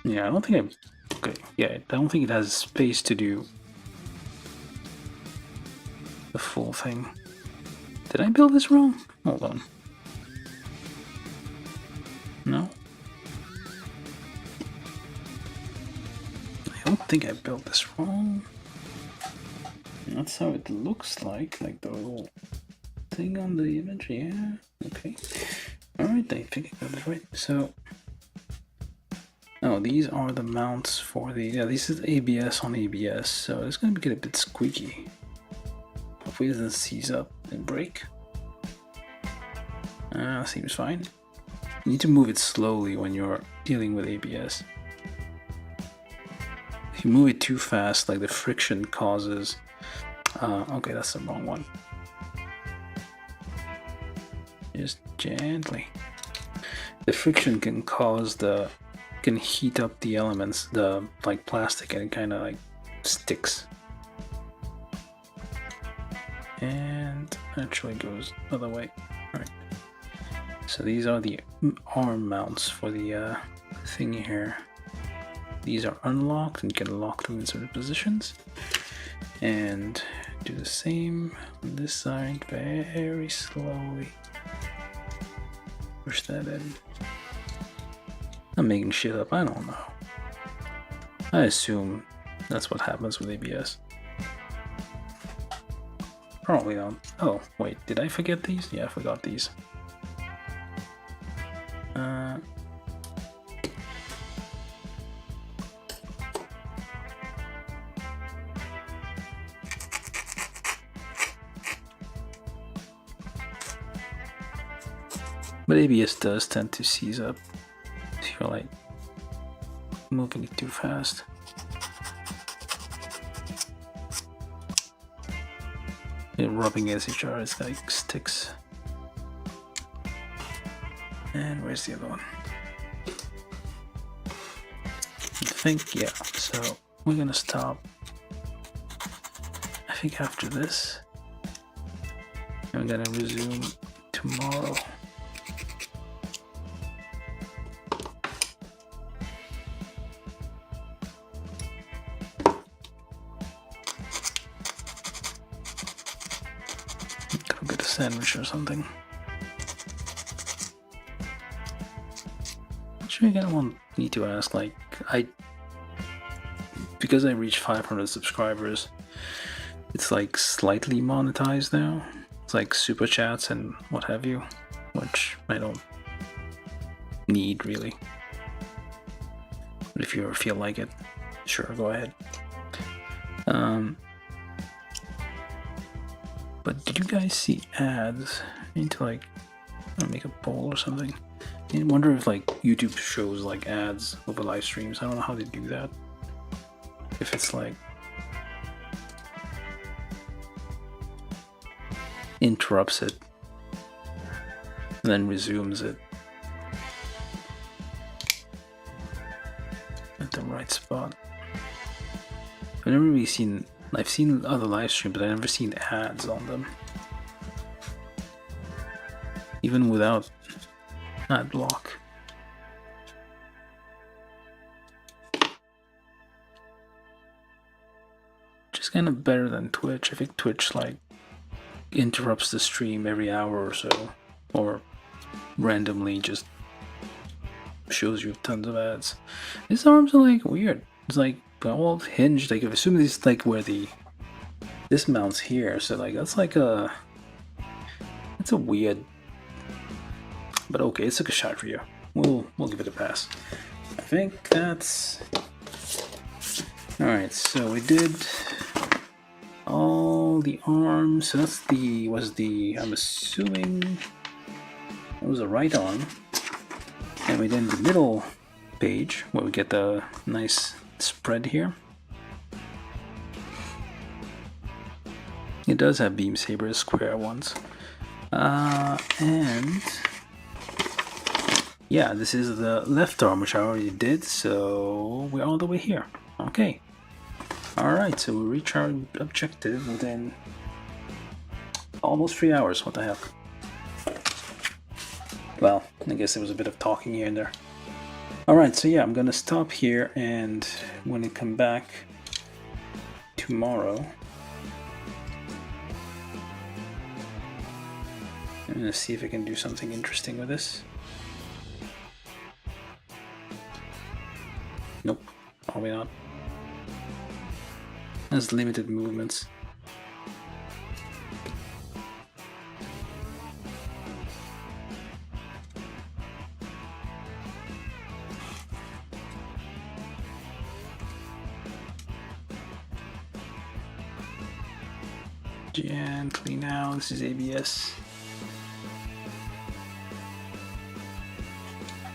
Yeah, I don't think I. Okay, yeah, I don't think it has space to do the full thing. Did I build this wrong? Hold on. No? I don't think I built this wrong. That's how it looks like the little thing on the image, yeah. Okay. Alright, I think I got it right. So, oh, these are the mounts for the, yeah, this is ABS on ABS, so it's gonna get a bit squeaky. Hopefully it doesn't seize up and break. Seems fine. You need to move it slowly when you're dealing with ABS. If you move it too fast, like the friction causes... okay, that's the wrong one. Just gently. The friction can cause can heat up the elements, the like plastic, and it kind of like sticks. And actually goes the other way. Alright. So these are the arm mounts for the thing here. These are unlocked and you can lock them in certain positions. And do the same on this side, very slowly. Push that in. I'm making shit up, I don't know. I assume that's what happens with ABS. Probably not. Oh, wait, did I forget these? Yeah, I forgot these. But ABS does tend to seize up if you're like moving it too fast. And rubbing against each other, it's like sticks. And where's the other one? I think, yeah, so we're gonna stop. I think after this, I'm gonna resume tomorrow. Go get a sandwich or something. Actually, I need to ask, like, because I reached 500 subscribers, it's like slightly monetized now. It's like super chats and what have you, which I don't need really. But if you ever feel like it, sure, go ahead. But did you guys see ads? I need to like make a poll or something. I wonder if like YouTube shows like ads over live streams. I don't know how they do that. If it's like interrupts it and then resumes it at the right spot. I've never really seen. I've seen other live streams, but I've never seen ads on them, even without ad block. Which is kind of better than Twitch. I think Twitch like interrupts the stream every hour or so, or randomly just shows you tons of ads. These arms are like weird. It's like all hinged. Like I assume this is like where the this mounts here, so like that's like a weird, but okay, it's a Kshatriya. We'll give it a pass. I think that's all right. So we did all the arms. So that's I'm assuming that was the right arm, and we did the middle page where we get the nice spread here. It does have beam sabers, square ones, and yeah, this is the left arm, which I already did, so we're all the way here. Okay. Alright, so we reach our objective within almost 3 hours. What the heck? Well, I guess there was a bit of talking here and there. Alright, so yeah, I'm gonna stop here, and when I come back tomorrow, I'm gonna see if I can do something interesting with this. Nope, probably not. Has limited movements. Gently now, this is ABS.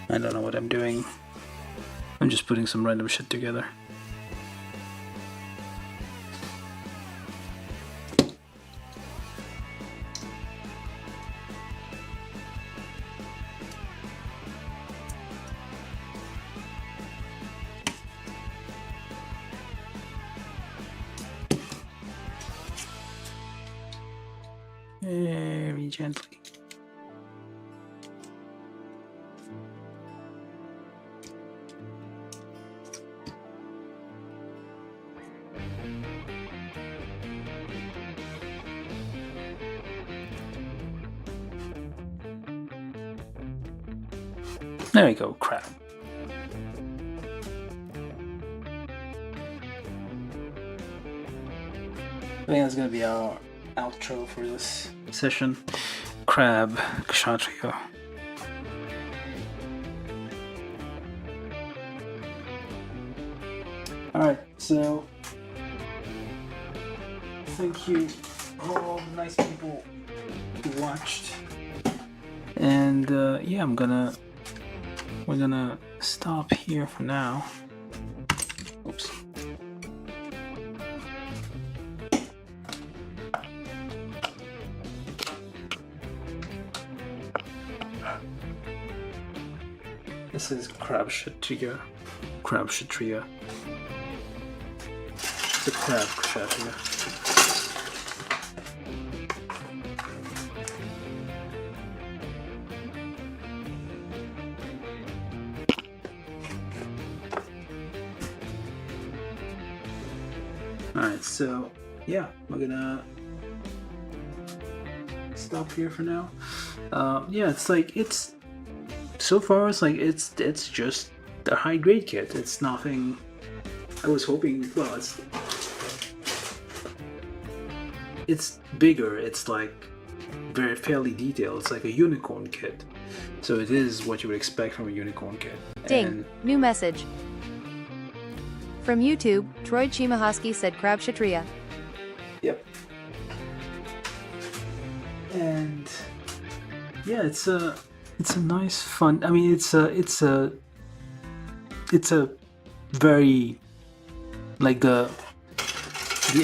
I don't know what I'm doing. I'm just putting some random shit together. Very gently. There we go, crap. I think that's gonna be our outro for this session. Crab, Kshatriya. Alright, so thank you all the nice people who watched. And yeah, we're gonna stop here for now. Oops. This is Kshatriya. Kshatriya. It's a crab Kshatriya. Alright, so yeah, we're gonna stop here for now. Yeah, it's like so far it's like it's just a high grade kit. It's nothing. I was hoping. Well, it's bigger. It's like very fairly detailed. It's like a unicorn kit. So it is what you would expect from a unicorn kit. Ding. And New message. From YouTube, Troy Chimahosky said Crab Kshatriya. Yep. And yeah, it's a nice fun. I mean, it's a very like the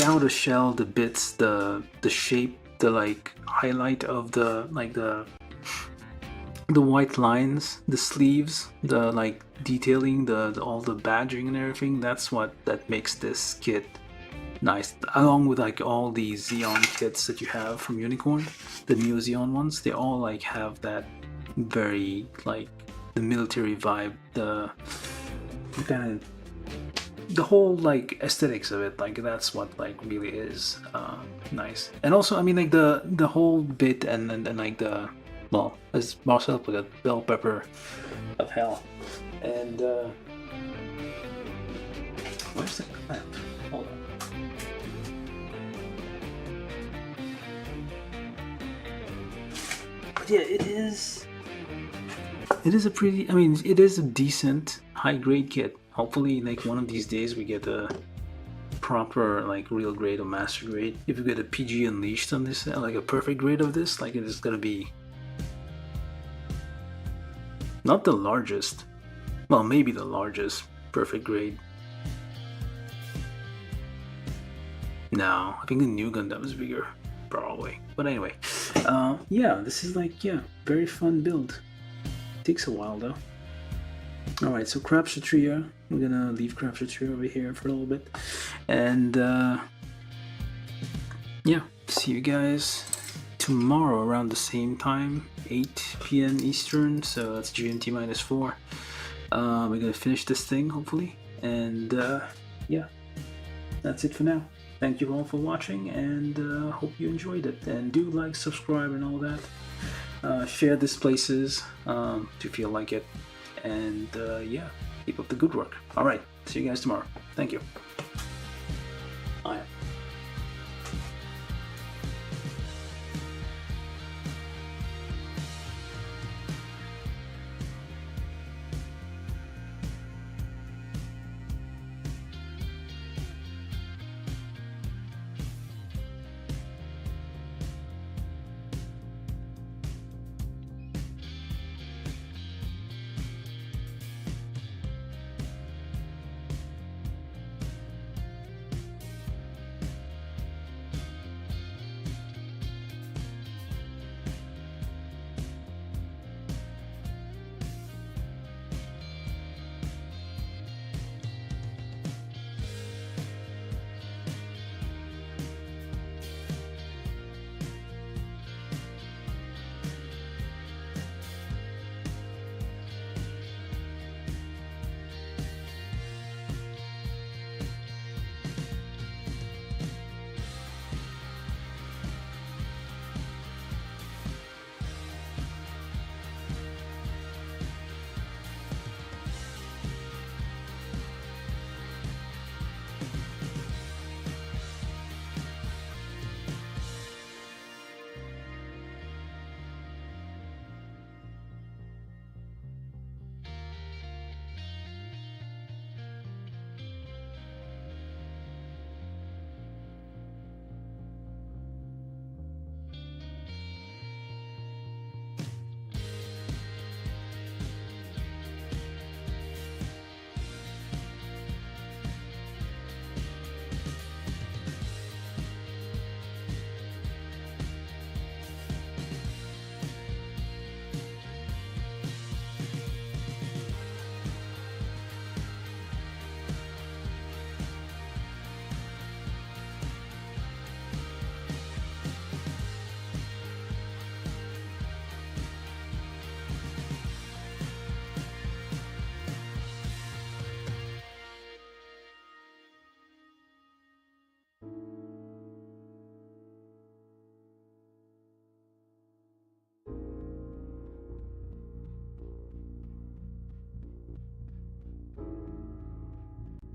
outer shell, the bits, the shape, the like highlight of the white lines, the sleeves, the like detailing, the all the badging and everything. That makes this kit nice, along with like all the Zeon kits that you have from Unicorn, the Neo Zeon ones. They all like have that very like the military vibe, the kind of the whole like aesthetics of it. Like that's what like really is nice. And also, I mean, like the whole bit and like the, well, as Marcel put it, bell pepper of hell. And where's the clamp? Hold on. But yeah, it is a pretty, I mean, it is a decent high grade kit. Hopefully like one of these days we get a proper like real grade or master grade. If you get a PG Unleashed on this, like a perfect grade of this, like it is gonna be not the largest, well maybe the largest perfect grade. No, I think the new Gundam is bigger, probably. But anyway, yeah, this is like, yeah, very fun build. Takes a while though. Alright, so Kshatriya. I'm gonna leave Kshatriya over here for a little bit. And yeah, see you guys tomorrow around the same time, 8 p.m. Eastern, so that's GMT -4. We're gonna finish this thing, hopefully. And yeah, that's it for now. Thank you all for watching, and hope you enjoyed it. And do like, subscribe, and all that. Share this places if you feel like it. And yeah, keep up the good work. Alright, see you guys tomorrow. Thank you. Bye.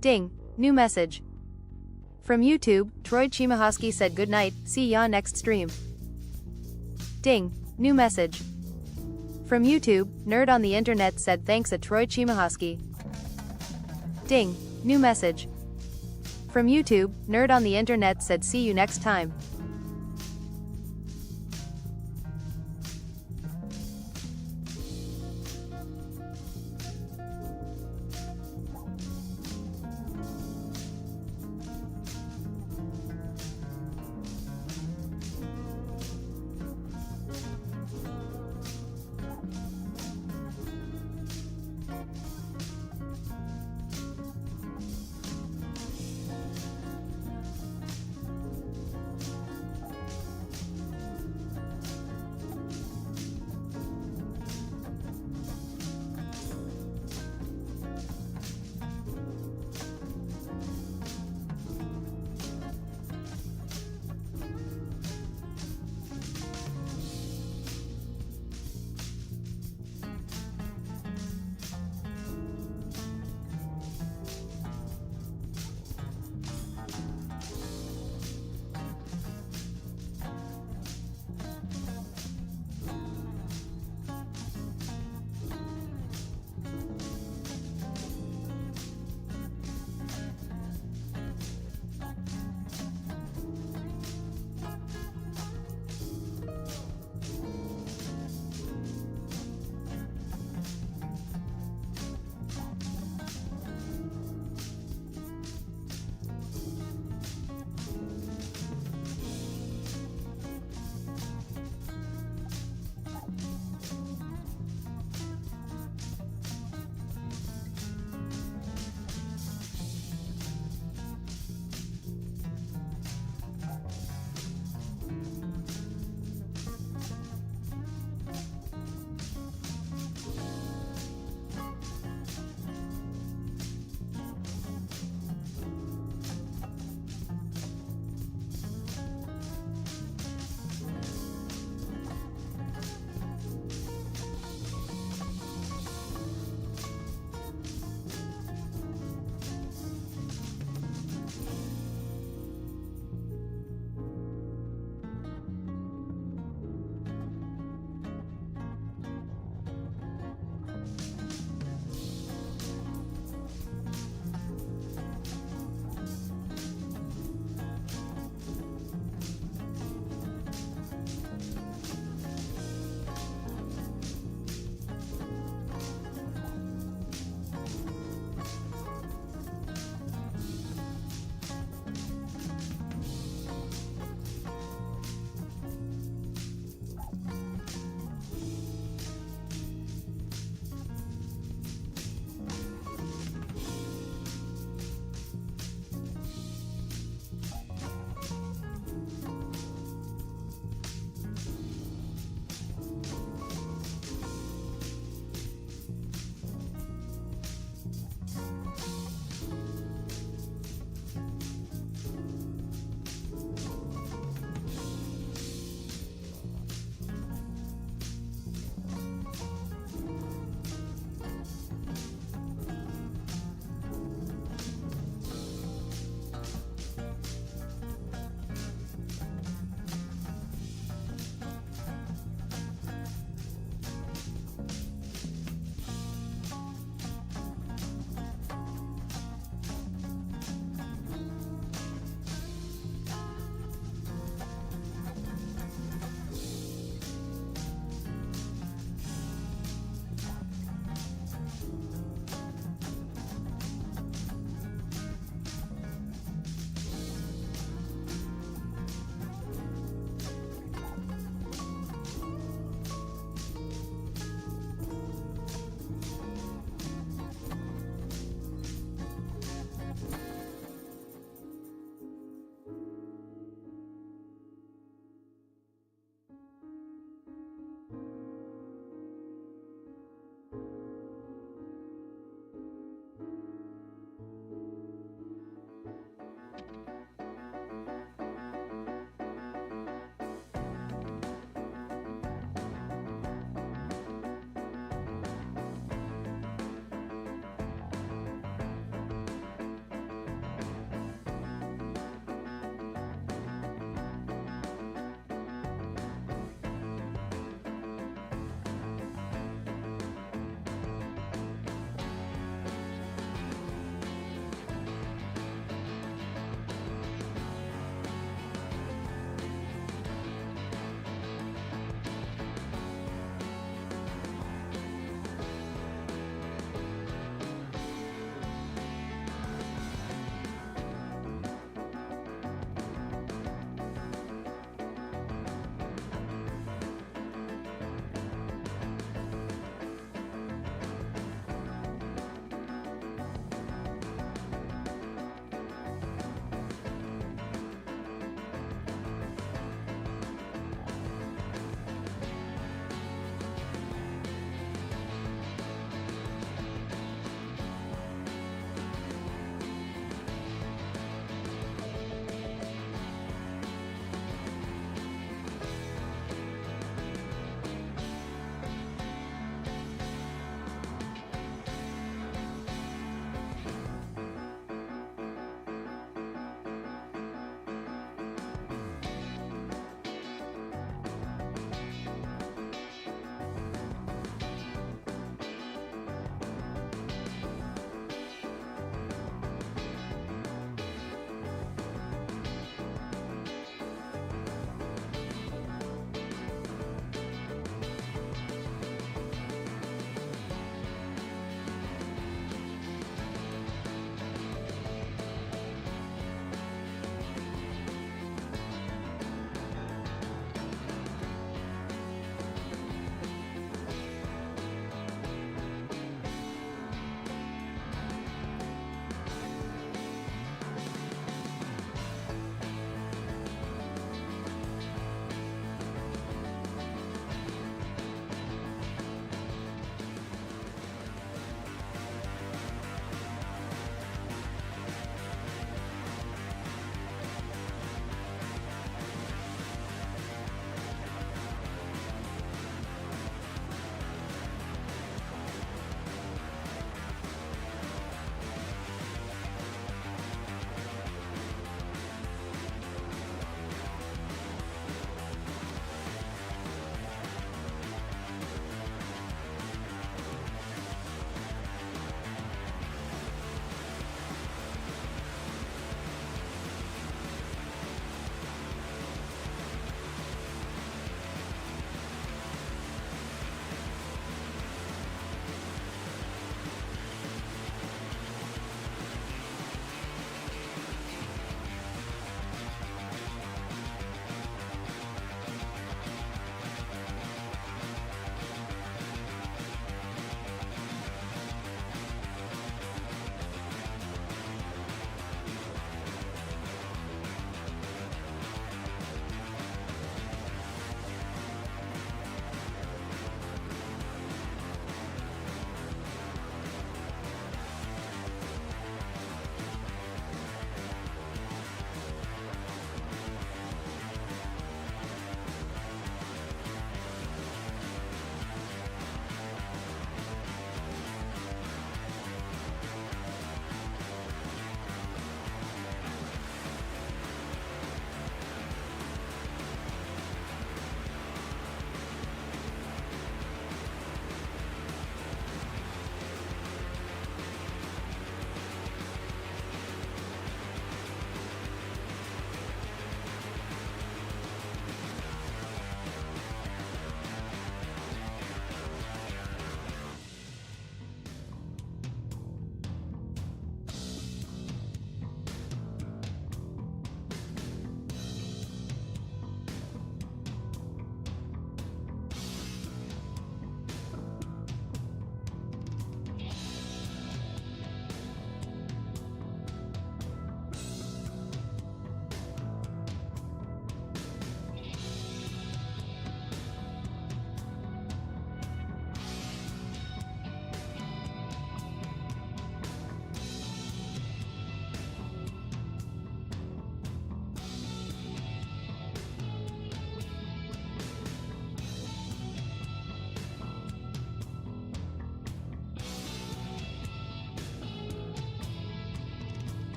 Ding, new message. From YouTube, Troy Chimahosky said good night, see ya next stream. Ding, new message. From YouTube, Nerd on the Internet said thanks a Troy Chimahosky. Ding, new message. From YouTube, Nerd on the Internet said see you next time.